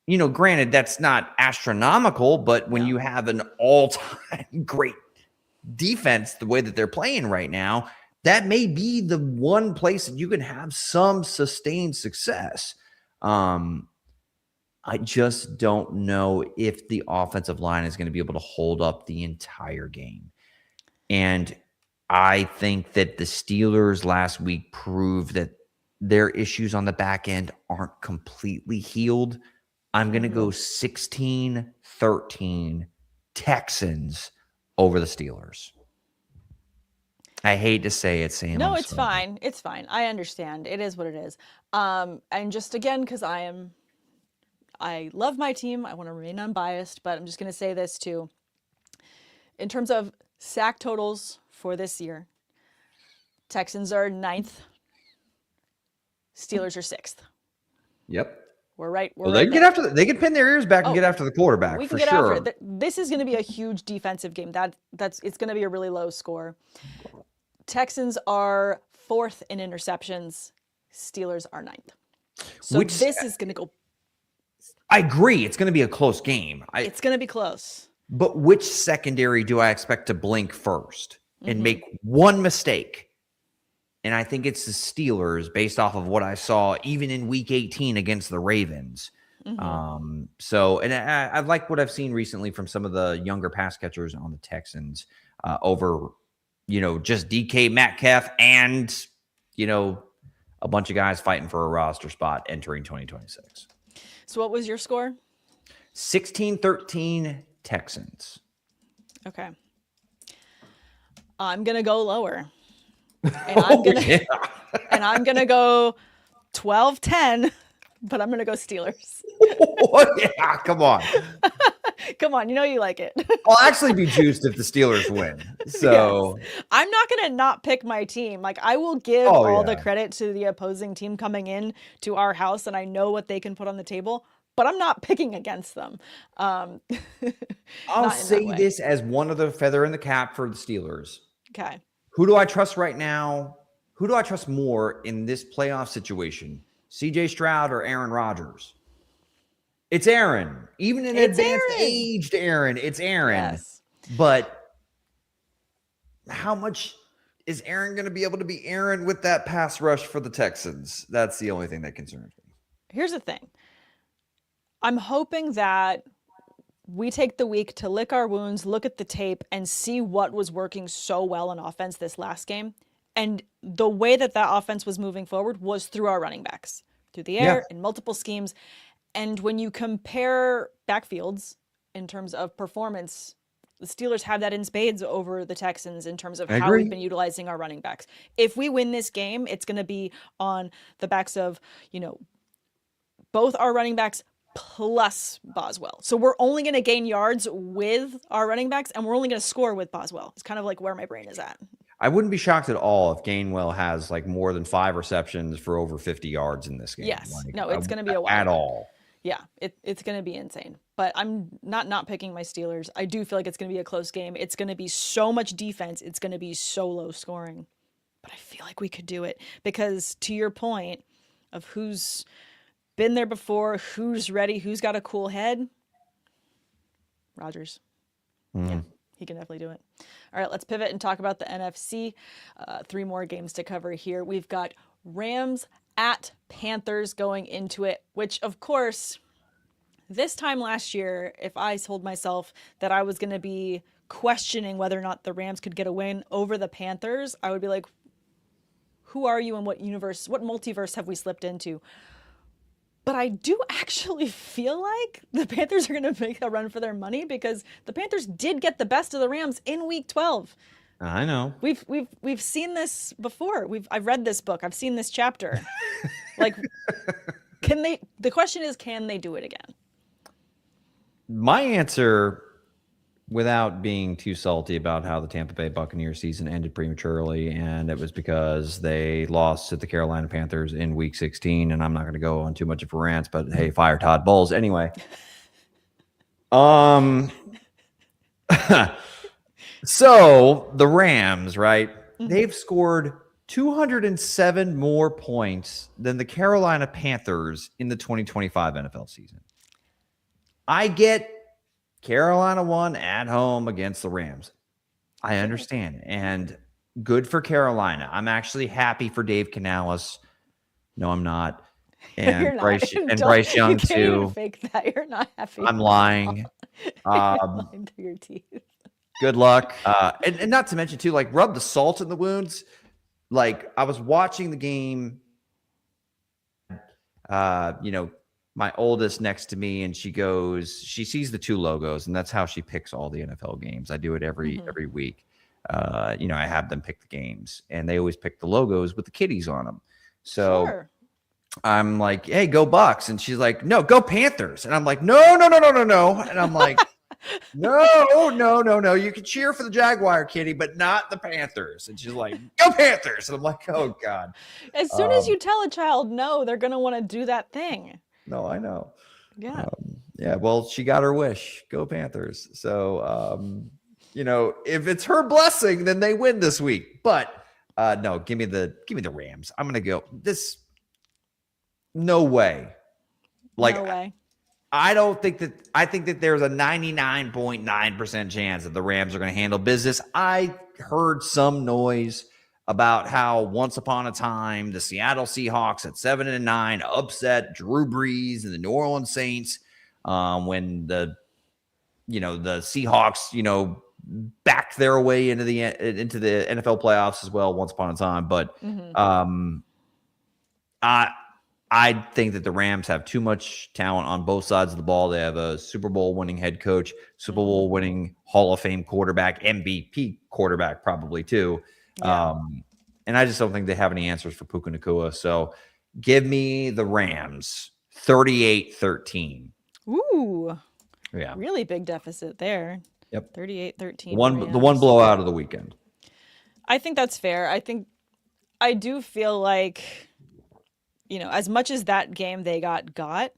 granted, that's not astronomical, but when you have an all-time great defense, the way that they're playing right now, that may be the one place that you can have some sustained success. I just don't know if the offensive line is going to be able to hold up the entire game. And I think that the Steelers last week proved that their issues on the back end aren't completely healed. I'm going to go 16-13 Texans over the Steelers. I hate to say it, Sam. No, it's fine. It's fine. I understand. It is what it is. And just again, because I love my team. I want to remain unbiased, but I'm just going to say this too. In terms of sack totals for this year, Texans are 9th. Steelers are 6th. Yep. We're right. They can get after. They can pin their ears back and get after the quarterback. We can get after it. This is going to be a huge defensive game. It's going to be a really low score. Texans are 4th in interceptions. Steelers are 9th. So this is going to go. I agree. It's going to be a close game. It's going to be close. But which secondary do I expect to blink first and make one mistake? And I think it's the Steelers based off of what I saw even in week 18 against the Ravens. I like what I've seen recently from some of the younger pass catchers on the Texans over, just DK Metcalf and, a bunch of guys fighting for a roster spot entering 2026. So what was your score? 16-13 Texans. Okay. I'm going to go lower. And I'm going to go 12-10, but I'm going to go Steelers. Yeah, come on. Come on, you like it. I'll actually be juiced if the Steelers win. So yes. I'm not going to not pick my team. Like, I will give all the credit to the opposing team coming in to our house, and I know what they can put on the table, but I'm not picking against them. I'll say this as one other feather in the cap for the Steelers. Okay. Who do I trust right now? Who do I trust more in this playoff situation? CJ Stroud or Aaron Rodgers? It's Aaron. Even in advanced aged Aaron, it's Aaron. Yes. But how much is Aaron going to be able to be Aaron with that pass rush for the Texans? That's the only thing that concerns me. Here's the thing. I'm hoping that we take the week to lick our wounds, look at the tape, and see what was working so well on offense this last game. And the way that offense was moving forward was through our running backs, through the air, in multiple schemes. And when you compare backfields in terms of performance, the Steelers have that in spades over the Texans in terms of how we've been utilizing our running backs. If we win this game, it's going to be on the backs of, both our running backs plus Boswell. So we're only going to gain yards with our running backs, and we're only going to score with Boswell. It's kind of like where my brain is at. I wouldn't be shocked at all if Gainwell has like more than 5 receptions for over 50 yards in this game. Yes. Like, No, it's going to be a wild at all. Yeah, it's going to be insane. But I'm not picking my Steelers. I do feel like it's going to be a close game. It's going to be so much defense. It's going to be so low scoring. But I feel like we could do it because, to your point of who's been there before, who's ready, who's got a cool head, Rodgers. Yeah, he can definitely do it. All right, let's pivot and talk about the NFC. 3 more games to cover here. We've got Rams at Panthers going into it, which, of course, this time last year, if I told myself that I was going to be questioning whether or not the Rams could get a win over the Panthers, I would be like, who are you and what multiverse have we slipped into? But I do actually feel like the Panthers are going to make a run for their money because the Panthers did get the best of the Rams in Week 12. I know. We've seen this before. I've read this book. I've seen this chapter. Like, the question is, can they do it again? My answer without being too salty about how the Tampa Bay Buccaneers season ended prematurely, and it was because they lost to the Carolina Panthers in Week 16. And I'm not going to go on too much of a rant, but hey, fire Todd Bowles anyway. So the Rams, right? They've scored 207 more points than the Carolina Panthers in the 2025 NFL season. I get Carolina won at home against the Rams. I understand. And good for Carolina. I'm actually happy for Dave Canales. No, I'm not. And You're not. Bryce Young you can't too. Even fake that. You're not happy. I'm lying. You're lying to your teeth. Good luck. And not to mention too, like, rub the salt in the wounds. Like, I was watching the game, my oldest next to me, and she sees the two logos, and that's how she picks all the NFL games. I do it every week. I have them pick the games, and they always pick the logos with the kitties on them. So sure. I'm like, hey, go Bucks. And she's like, no, go Panthers. And I'm like, no. And I'm like, no. You can cheer for the Jaguar, kitty, but not the Panthers. And she's like, go Panthers. And I'm like, oh, God. As soon as you tell a child no, they're going to want to do that thing. No, I know. Yeah. Well, she got her wish. Go Panthers. So, if it's her blessing, then they win this week. But no, give me the Rams. I'm going to go no way. Like, no way. I think that there's a 99.9% chance that the Rams are going to handle business. I heard some noise about how once upon a time the Seattle Seahawks at 7-9 upset Drew Brees and the New Orleans Saints when the Seahawks backed their way into the NFL playoffs as well once upon a time. But I think that the Rams have too much talent on both sides of the ball. They have a Super Bowl winning head coach, Super Bowl winning Hall of Fame quarterback, MVP quarterback probably too. Yeah. And I just don't think they have any answers for Puka Nacua. So give me the Rams 38-13. Ooh. Yeah. Really big deficit there. Yep. 38-13. The one blowout of the weekend. I think that's fair. I do feel like, as much as that game they got, McVay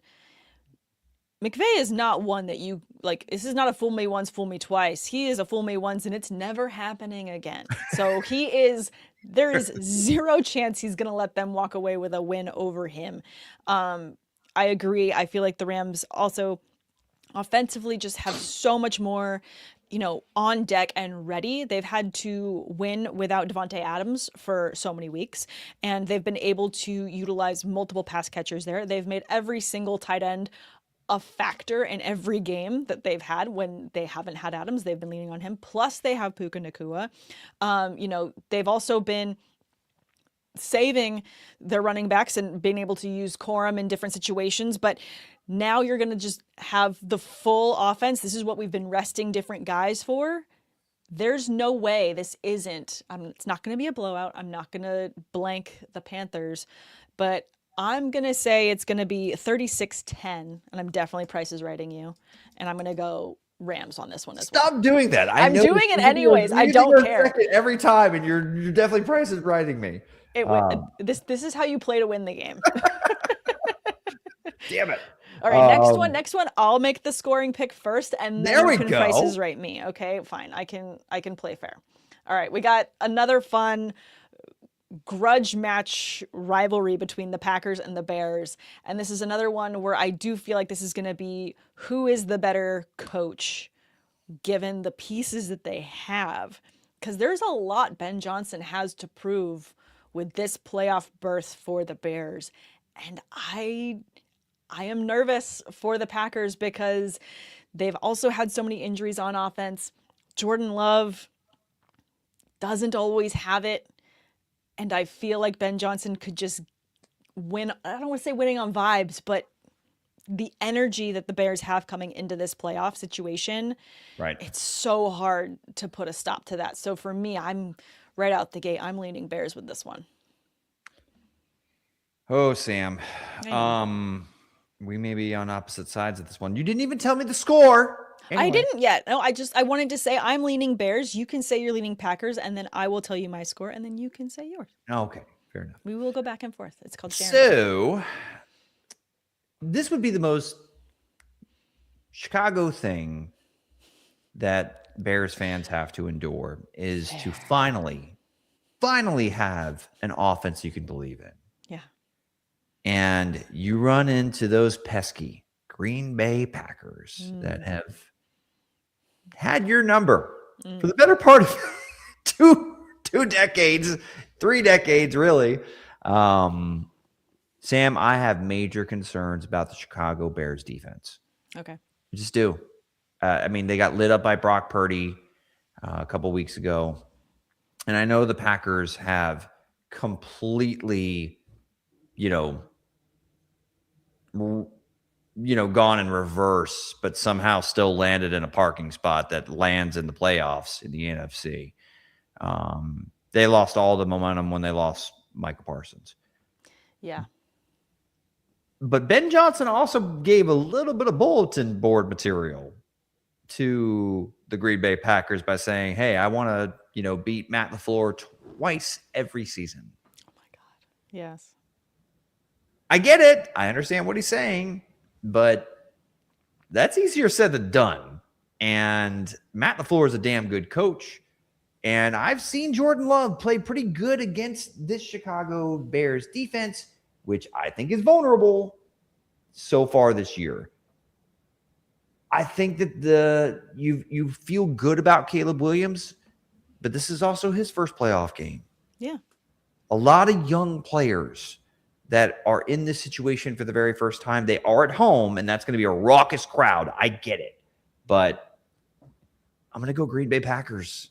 is not one that you like. This is not a fool me once, fool me twice. He is a fool me once, and it's never happening again. So there is zero chance he's going to let them walk away with a win over him. I agree. I feel like the Rams also offensively just have so much more, on deck and ready. They've had to win without Devontae Adams for so many weeks, and they've been able to utilize multiple pass catchers there. They've made every single tight end a factor in every game that they've had. When they haven't had Adams, they've been leaning on him. Plus, they have Puka Nacua. They've also been saving their running backs and being able to use Corum in different situations. But now you're going to just have the full offense. This is what we've been resting different guys for. There's no way this isn't. It's not going to be a blowout. I'm not going to blank the Panthers, but I'm going to say it's going to be 36-10, and I'm definitely Price is Righting you, and I'm going to go Rams on this one as well. Stop doing that. I'm doing it anyways. I don't care. Every time, and you're definitely Price is Righting me. This is how you play to win the game. Damn it. All right, next one. I'll make the scoring pick first, and then you can Price is Right me. Okay, fine. I can play fair. All right, we got another fun grudge match rivalry between the Packers and the Bears, and this is another one where I do feel like this is going to be who is the better coach, given the pieces that they have, because there's a lot Ben Johnson has to prove with this playoff berth for the Bears, and I am nervous for the Packers because they've also had so many injuries on offense. Jordan Love doesn't always have it. And I feel like Ben Johnson could just win. I don't want to say winning on vibes, but the energy that the Bears have coming into this playoff situation, right? It's so hard to put a stop to that. So for me, I'm right out the gate. I'm leaning Bears with this one. Oh, Sam. We may be on opposite sides of this one. You didn't even tell me the score. I Anyway. didn't yet. No, I wanted to say I'm leaning Bears. You can say you're leaning Packers, and then I will tell you my score, and then you can say yours. Okay, fair enough. We will go back and forth. It's called sharing. So this would be the most Chicago thing that Bears fans have to endure is to finally have an offense you can believe in. Yeah. And you run into those pesky Green Bay Packers that have had your number for the better part of two decades, 3 decades, really. Sam, I have major concerns about the Chicago Bears defense. Okay. I just do. I mean, they got lit up by Brock Purdy a couple weeks ago. And I know the Packers have completely, gone in reverse, but somehow still landed in a parking spot that lands in the playoffs in the NFC. They lost all the momentum when they lost Michael Parsons. Yeah. But Ben Johnson also gave a little bit of bulletin board material to the Green Bay Packers by saying, hey, I want to, beat Matt LaFleur twice every season. Oh my God. Yes. I get it. I understand what he's saying, but that's easier said than done. And Matt LaFleur is a damn good coach. And I've seen Jordan Love play pretty good against this Chicago Bears defense, which I think is vulnerable so far this year. I think that you feel good about Caleb Williams, but this is also his first playoff game. Yeah. A lot of young players that are in this situation for the very first time. They are at home, and that's going to be a raucous crowd. I get it. But I'm going to go Green Bay Packers.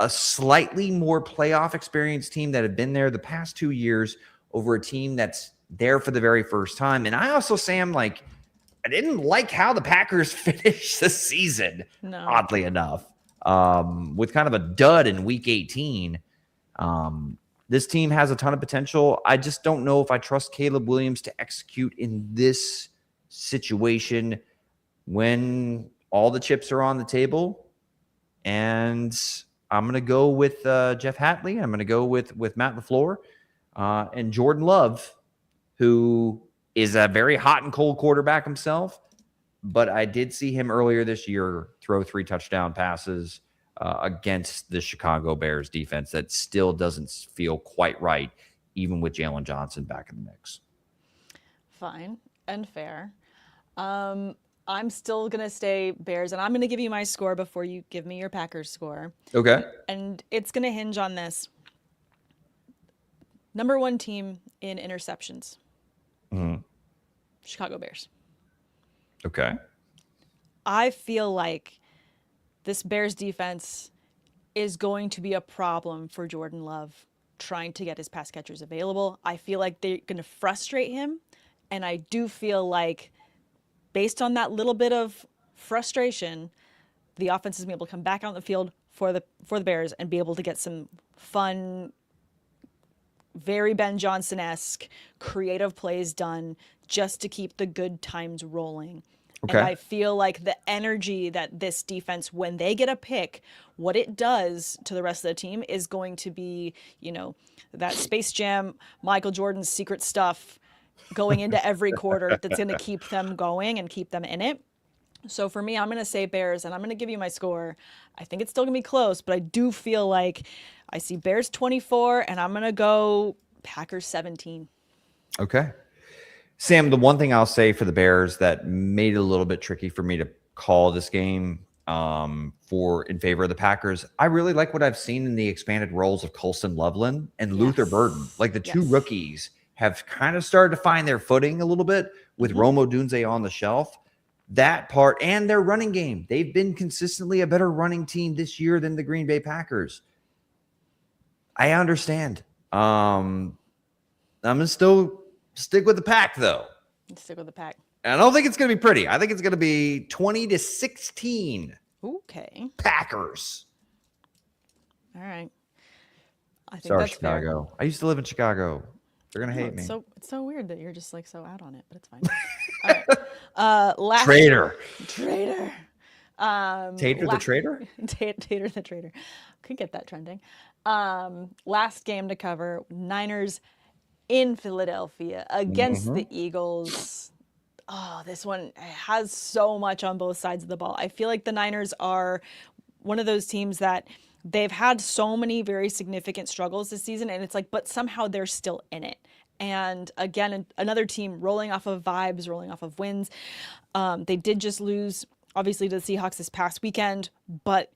A slightly more playoff experienced team that have been there the past 2 years over a team that's there for the very first time. And I also, Sam, I didn't like how the Packers finished the season, oddly enough, with kind of a dud in week 18. This team has a ton of potential. I just don't know if I trust Caleb Williams to execute in this situation when all the chips are on the table. And I'm going to go with Jeff Hatley. I'm going to go with Matt LaFleur and Jordan Love, who is a very hot and cold quarterback himself. But I did see him earlier this year throw 3 touchdown passes against the Chicago Bears defense that still doesn't feel quite right, even with Jalen Johnson back in the mix. Fine and fair. I'm still going to stay Bears, and I'm going to give you my score before you give me your Packers score. Okay. And it's going to hinge on this. Number 1 team in interceptions. Mm-hmm. Chicago Bears. Okay. I feel like this Bears defense is going to be a problem for Jordan Love trying to get his pass catchers available. I feel like they're going to frustrate him, and I do feel like based on that little bit of frustration, the offense is going to be able to come back out on the field for the Bears and be able to get some fun, very Ben Johnson-esque creative plays done just to keep the good times rolling. Okay. And I feel like the energy that this defense, when they get a pick, what it does to the rest of the team is going to be, that Space Jam, Michael Jordan's secret stuff going into every quarter that's going to keep them going and keep them in it. So for me, I'm going to say Bears, and I'm going to give you my score. I think it's still going to be close, but I do feel like I see Bears 24, and I'm going to go Packers 17. Okay. Sam, the one thing I'll say for the Bears that made it a little bit tricky for me to call this game in favor of the Packers, I really like what I've seen in the expanded roles of Colson Loveland and Luther Burden. Like the two rookies have kind of started to find their footing a little bit with Rome Odunze on the shelf. That part and their running game. They've been consistently a better running team this year than the Green Bay Packers. I understand. I'm going to still stick with the pack, though. Stick with the pack. And I don't think it's going to be pretty. I think it's going to be 20-16. Okay. Packers. All right. I think Sorry, that's Chicago. fair. I used to live in Chicago. They're going to hate me. So it's so weird that you're just so out on it, but it's fine. All Traitor. Traitor. Tater the traitor? Tater the traitor. Could get that trending. Last game to cover, Niners in Philadelphia against the Eagles. Oh, this one has so much on both sides of the ball. I feel like the Niners are one of those teams that they've had so many very significant struggles this season, and it's like, but somehow they're still in it. And again, another team rolling off of vibes, rolling off of wins. They did just lose, obviously, to the Seahawks this past weekend, but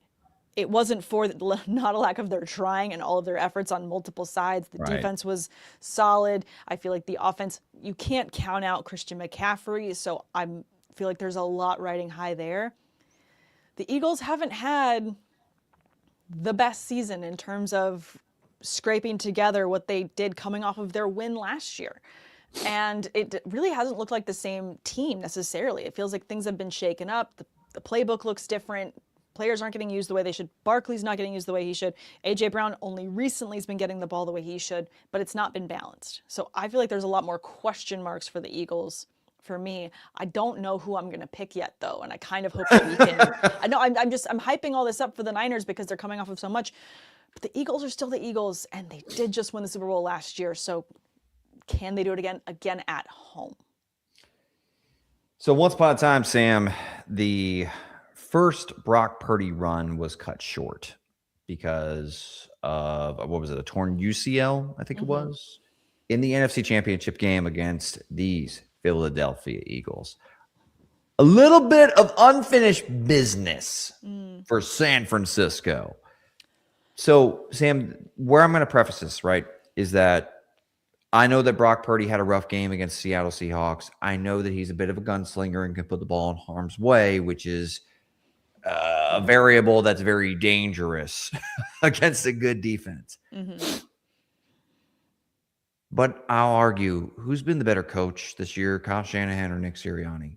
it wasn't for not a lack of their trying and all of their efforts on multiple sides. The defense was solid. I feel like the offense, you can't count out Christian McCaffrey, so I feel like there's a lot riding high there. The Eagles haven't had the best season in terms of scraping together what they did coming off of their win last year. And it really hasn't looked like the same team necessarily. It feels like things have been shaken up. The playbook looks different. Players aren't getting used the way they should. Barkley's not getting used the way he should. A.J. Brown only recently has been getting the ball the way he should, but it's not been balanced. So I feel like there's a lot more question marks for the Eagles for me. I don't know who I'm going to pick yet, though, and I kind of hope that we can. I know I'm hyping all this up for the Niners because they're coming off of so much, but the Eagles are still the Eagles, and they did just win the Super Bowl last year. So can they do it again at home? So once upon a time, Sam, the first Brock Purdy run was cut short because of, what was it, a torn UCL, I think it was, in the NFC Championship game against these Philadelphia Eagles. A little bit of unfinished business for San Francisco. So, Sam, where I'm going to preface this, right, is that I know that Brock Purdy had a rough game against Seattle Seahawks. I know that he's a bit of a gunslinger and can put the ball in harm's way, which is a variable that's very dangerous against a good defense. But I'll argue, who's been the better coach this year, Kyle Shanahan or Nick Sirianni?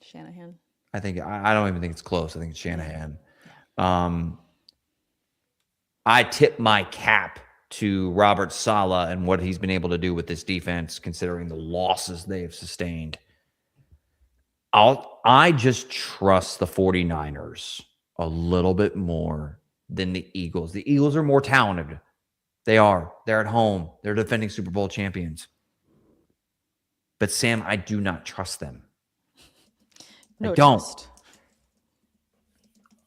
Shanahan. I don't even think it's close. I think it's Shanahan. I tip my cap to Robert Saleh and what he's been able to do with this defense, considering the losses they have sustained. I just trust the 49ers a little bit more than the Eagles. The Eagles are more talented. They are. They're at home. They're defending Super Bowl champions. But Sam, I do not trust them. No I don't. trust.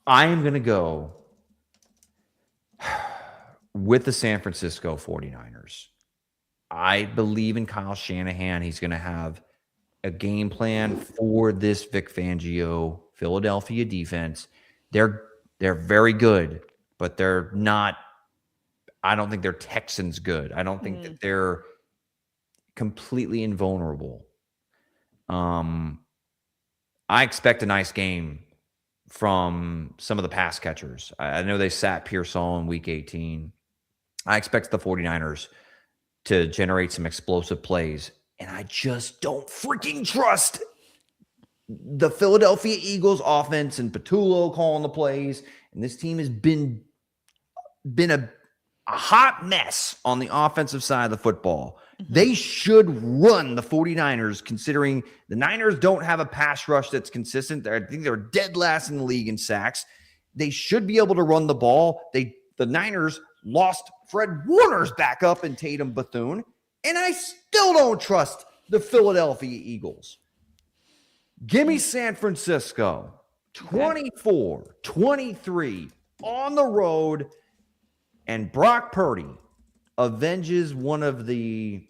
I am going to go with the San Francisco 49ers. I believe in Kyle Shanahan. He's going to have a game plan for this Vic Fangio Philadelphia defense. They're very good, but they're not. I don't think they're Texans good. I don't think that they're completely invulnerable. I expect a nice game from some of the pass catchers. I know they sat Pearsall in week 18. I expect the 49ers to generate some explosive plays. And I just don't freaking trust the Philadelphia Eagles offense and Patullo calling the plays. And this team has been a hot mess on the offensive side of the football. They should run the 49ers, considering the Niners don't have a pass rush that's consistent. I think they're dead last in the league in sacks. They should be able to run the ball. The Niners lost Fred Warner's backup in Tatum Bethune. And I still don't trust the Philadelphia Eagles. Give me San Francisco, 24-23 on the road, and Brock Purdy avenges one of the,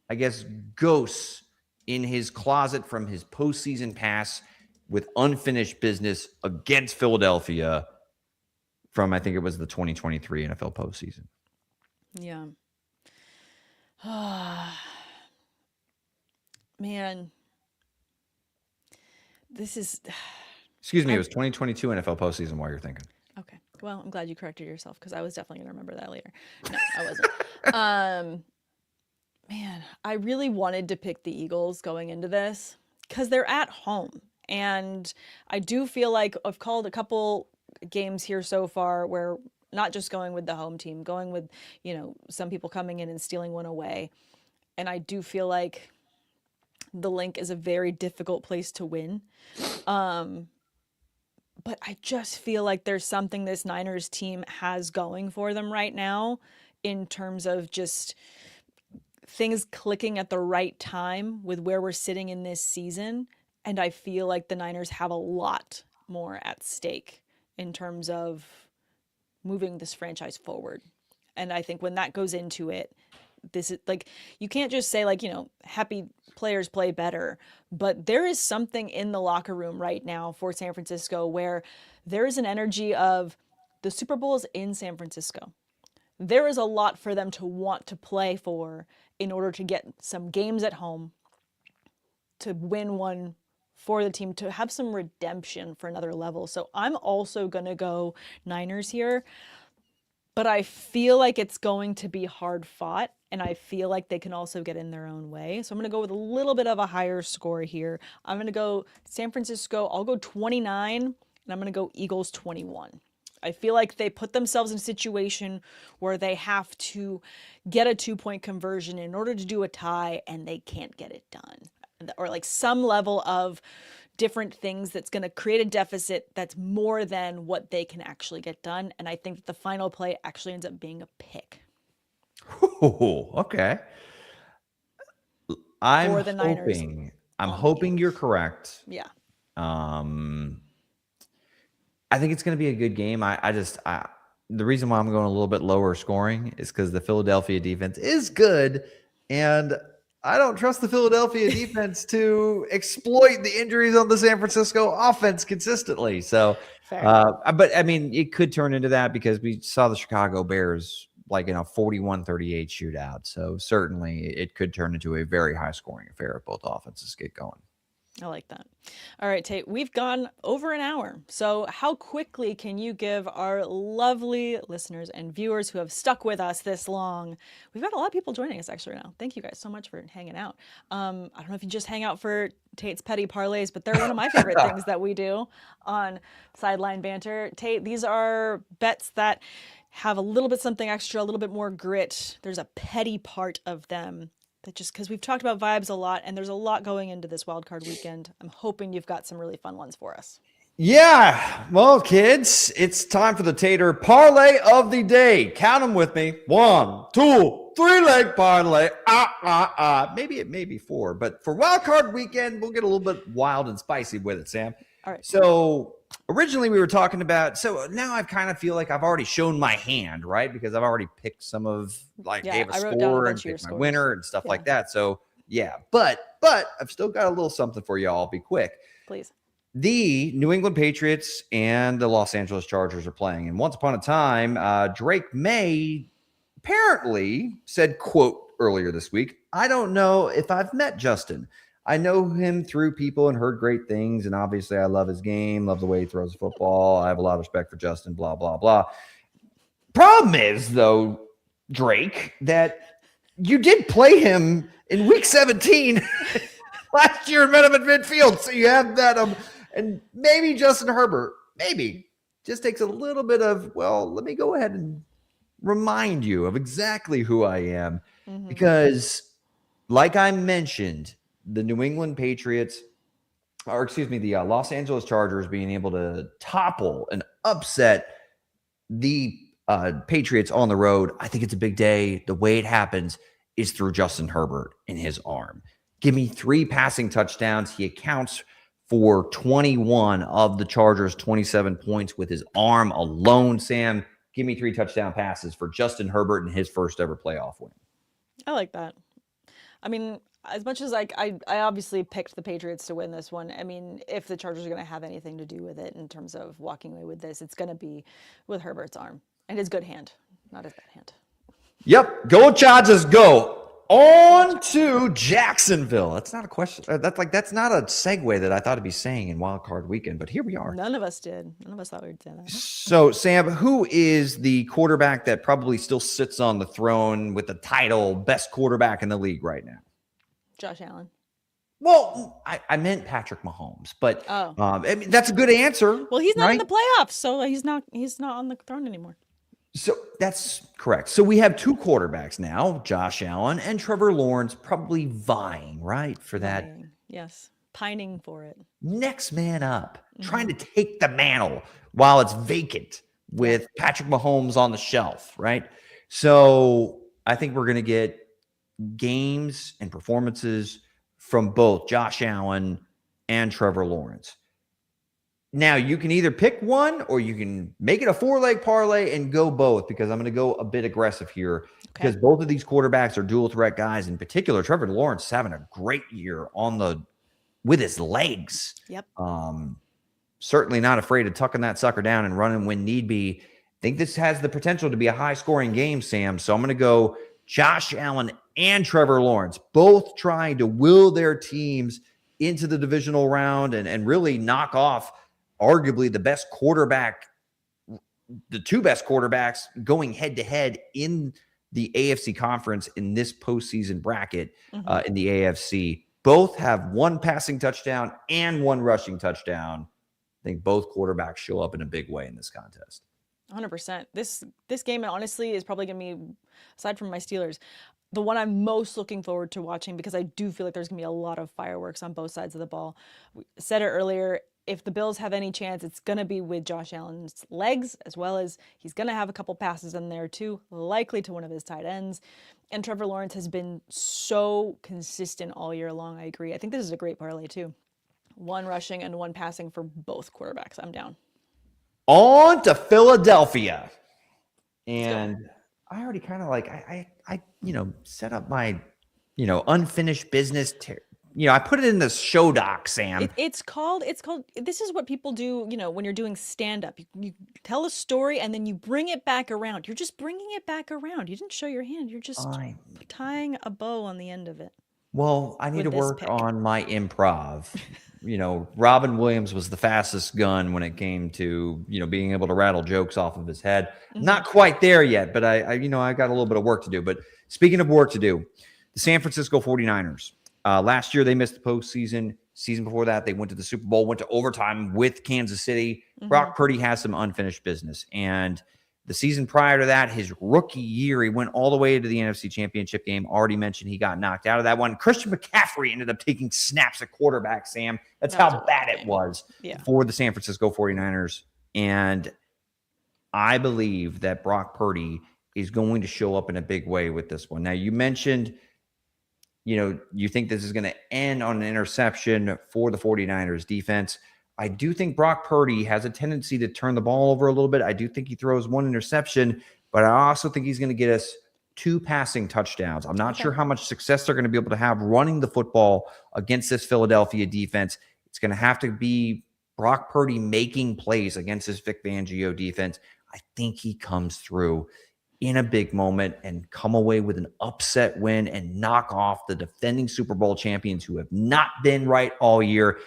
I guess, ghosts in his closet from his postseason pass with unfinished business against Philadelphia from, I think it was the 2023 NFL postseason. Yeah. Man, this is. Excuse me, it was 2022 NFL postseason while you're thinking. Okay. Well, I'm glad you corrected yourself because I was definitely going to remember that later. No, I wasn't. Man, I really wanted to pick the Eagles going into this because they're at home. And I do feel like I've called a couple games here so far where not just going with the home team, going with, some people coming in and stealing one away. And I do feel like The Link is a very difficult place to win. But I just feel like there's something this Niners team has going for them right now in terms of just things clicking at the right time with where we're sitting in this season. And I feel like the Niners have a lot more at stake in terms of moving this franchise forward. And I think when that goes into it, this is like, you can't just say, like, happy players play better, but there is something in the locker room right now for San Francisco where there is an energy of the Super Bowl is in San Francisco. There is a lot for them to want to play for in order to get some games at home, to win one for the team, to have some redemption for another level. So I'm also going to go Niners here, but I feel like it's going to be hard fought, and I feel like they can also get in their own way. So I'm going to go with a little bit of a higher score here. I'm going to go San Francisco. I'll go 29, and I'm going to go Eagles 21. I feel like they put themselves in a situation where they have to get a 2-point conversion in order to do a tie, and they can't get it done. Or like some level of different things that's going to create a deficit that's more than what they can actually get done. And I think that the final play actually ends up being a pick. Ooh, okay. I'm For the Niners hoping you're correct. Yeah. I think it's going to be a good game. The reason why I'm going a little bit lower scoring is because the Philadelphia defense is good, and I don't trust the Philadelphia defense to exploit the injuries on the San Francisco offense consistently. So, but I mean, it could turn into that because we saw the Chicago Bears like in a 41-38 shootout. So certainly it could turn into a very high scoring affair if both offenses get going. I like that. All right, Tate, we've gone over an hour. So how quickly can you give our lovely listeners and viewers who have stuck with us this long? We've got a lot of people joining us actually now. Thank you guys so much for hanging out. I don't know if you just hang out for Tate's petty parlays, but they're one of my favorite things that we do on Sideline Banter. Tate, these are bets that have a little bit something extra, a little bit more grit. There's a petty part of them. That just because we've talked about vibes a lot and there's a lot going into this wildcard weekend, I'm hoping you've got some really fun ones for us. Yeah. Well, kids, it's time for the Tater parlay of the day. Count them with me. 1, 2, 3-leg parlay. Maybe it may be 4, but for wildcard weekend, we'll get a little bit wild and spicy with it, Sam. All right. So originally we were talking about, so now I kind of feel like I've already shown my hand, right? Because I've already picked some of, like, gave a score and picked my winner and stuff like that. So yeah, but I've still got a little something for you all. I'll be quick. Please. The New England Patriots and the Los Angeles Chargers are playing. And once upon a time, Drake Maye apparently said, quote, earlier this week, "I don't know if I've met Justin. I know him through people and heard great things. And obviously I love his game, love the way he throws the football. I have a lot of respect for Justin, blah, blah, blah." Problem is, though, Drake, that you did play him in week 17 last year and met him at midfield. So you have that. And maybe Justin Herbert, maybe just takes a little bit of, well, let me go ahead and remind you of exactly who I am. Mm-hmm. Because like I mentioned, the New England Patriots, the Los Angeles Chargers being able to topple and upset the Patriots on the road, I think it's a big day. The way it happens is through Justin Herbert and his arm. Give me 3 passing touchdowns. He accounts for 21 of the Chargers' 27 points with his arm alone. Sam, give me 3 touchdown passes for Justin Herbert and his first ever playoff win. I like that. I mean, as much as I obviously picked the Patriots to win this one, I mean, if the Chargers are going to have anything to do with it in terms of walking away with this, it's going to be with Herbert's arm and his good hand, not his bad hand. Yep. Go Chargers, go. On to Jacksonville. That's not a question. That's not a segue that I thought I'd be saying in Wild Card Weekend, but here we are. None of us did. None of us thought we'd say that. So, Sam, who is the quarterback that probably still sits on the throne with the title best quarterback in the league right now? Josh Allen. Well, I meant Patrick Mahomes, but I mean, that's a good answer. Well, he's not in the playoffs, so he's not on the throne anymore. So that's correct. So we have two quarterbacks now, Josh Allen and Trevor Lawrence, probably vying, right, for that Vying. Yes. Pining for it. next man up, trying Mm-hmm. to take the mantle while it's vacant Yeah. with Patrick Mahomes on the shelf, right? So I think we're going to get games and performances from both Josh Allen and Trevor Lawrence. Now, you can either pick one or you can make it a 4-leg parlay and go both, because I'm going to go a bit aggressive here because both of these quarterbacks are dual threat guys. In particular, Trevor Lawrence is having a great year with his legs. Yep. Certainly not afraid of tucking that sucker down and running when need be. I think this has the potential to be a high-scoring game, Sam. So I'm going to go Josh Allen and Trevor Lawrence, both trying to will their teams into the divisional round and really knock off arguably the two best quarterbacks going head-to-head in the AFC conference in this postseason bracket in the AFC. Both have one passing touchdown and one rushing touchdown. I think both quarterbacks show up in a big way in this contest. 100%. This game, honestly, is probably going to be, aside from my Steelers, the one I'm most looking forward to watching, because I do feel like there's going to be a lot of fireworks on both sides of the ball. We said it earlier, if the Bills have any chance, it's going to be with Josh Allen's legs, as well as he's going to have a couple passes in there too, likely to one of his tight ends. And Trevor Lawrence has been so consistent all year long. I agree. I think this is a great parlay too. One rushing and one passing for both quarterbacks. I'm down. On to Philadelphia. And I already kind of I set up my, unfinished business. I put it in the show doc, Sam. It's called, this is what people do, when you're doing stand-up. You tell a story and then you bring it back around. You're just bringing it back around. You didn't show your hand. You're just tying a bow on the end of it. Well, I need to work on my improv. Robin Williams was the fastest gun when it came to, being able to rattle jokes off of his head. Mm-hmm. Not quite there yet, but I got a little bit of work to do. But speaking of work to do, the San Francisco 49ers, last year they missed the postseason. Season before that, they went to the Super Bowl, went to overtime with Kansas City. Mm-hmm. Brock Purdy has some unfinished business. And the season prior to that, his rookie year, he went all the way to the NFC Championship game. Already mentioned he got knocked out of that one. Christian McCaffrey ended up taking snaps at quarterback, Sam. That's how bad it was for the San Francisco 49ers. And I believe that Brock Purdy is going to show up in a big way with this one. Now, you mentioned, you think this is going to end on an interception for the 49ers defense. I do think Brock Purdy has a tendency to turn the ball over a little bit. I do think he throws one interception, but I also think he's going to get us 2 passing touchdowns. I'm not sure how much success they're going to be able to have running the football against this Philadelphia defense. It's going to have to be Brock Purdy making plays against this Vic Fangio defense. I think he comes through in a big moment and come away with an upset win and knock off the defending Super Bowl champions who have not been right all year.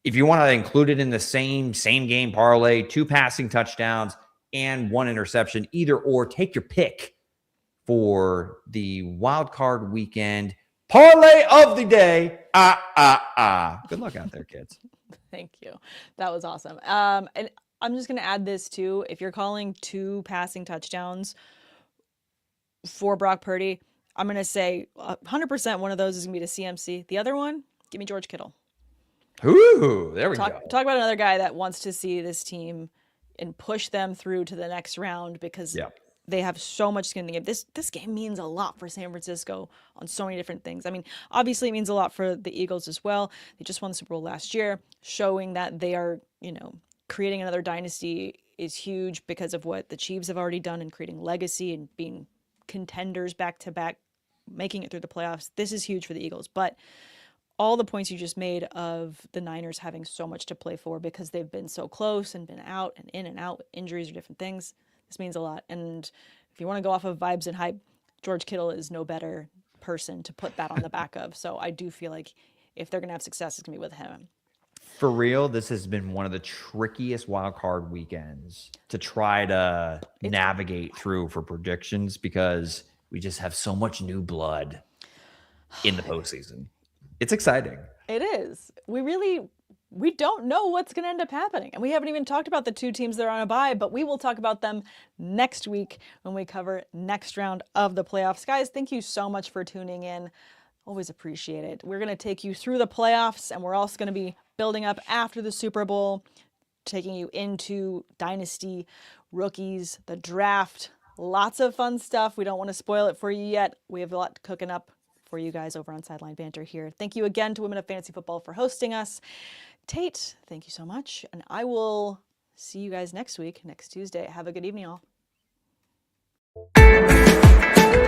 If you want to include it in the same game parlay, 2 passing touchdowns and 1 interception, either or, take your pick for the wild card weekend parlay of the day. Good luck out there, kids. Thank you. That was awesome. And I'm just going to add this too. If you're calling 2 passing touchdowns for Brock Purdy, I'm going to say 100% one of those is going to be to CMC. The other one, give me George Kittle. Ooh, there we go. Talk about another guy that wants to see this team and push them through to the next round, because they have so much skin in the game. This game means a lot for San Francisco on so many different things. I mean, obviously it means a lot for the Eagles as well. They just won the Super Bowl last year, showing that they are, creating another dynasty is huge because of what the Chiefs have already done in creating legacy and being contenders back to back, making it through the playoffs. This is huge for the Eagles, but all the points you just made of the Niners having so much to play for because they've been so close and been out and in and out, injuries or different things, this means a lot. And if you want to go off of vibes and hype, George Kittle is no better person to put that on the back of. So I do feel like if they're going to have success, it's going to be with him. For real, this has been one of the trickiest wild card weekends to try to navigate through for predictions, because we just have so much new blood in the postseason. It's exciting. It is. We really we don't know what's going to end up happening. And we haven't even talked about the two teams that are on a bye, but we will talk about them next week when we cover next round of the playoffs. Guys, thank you so much for tuning in. Always appreciate it. We're going to take you through the playoffs, and we're also going to be building up after the Super Bowl, taking you into Dynasty, rookies, the draft. Lots of fun stuff. We don't want to spoil it for you yet. We have a lot cooking up for you guys over on Sideline Banter here. Thank you again to Women of Fantasy Football for hosting us. Tate, thank you so much. And I will see you guys next week, next Tuesday. Have a good evening, all.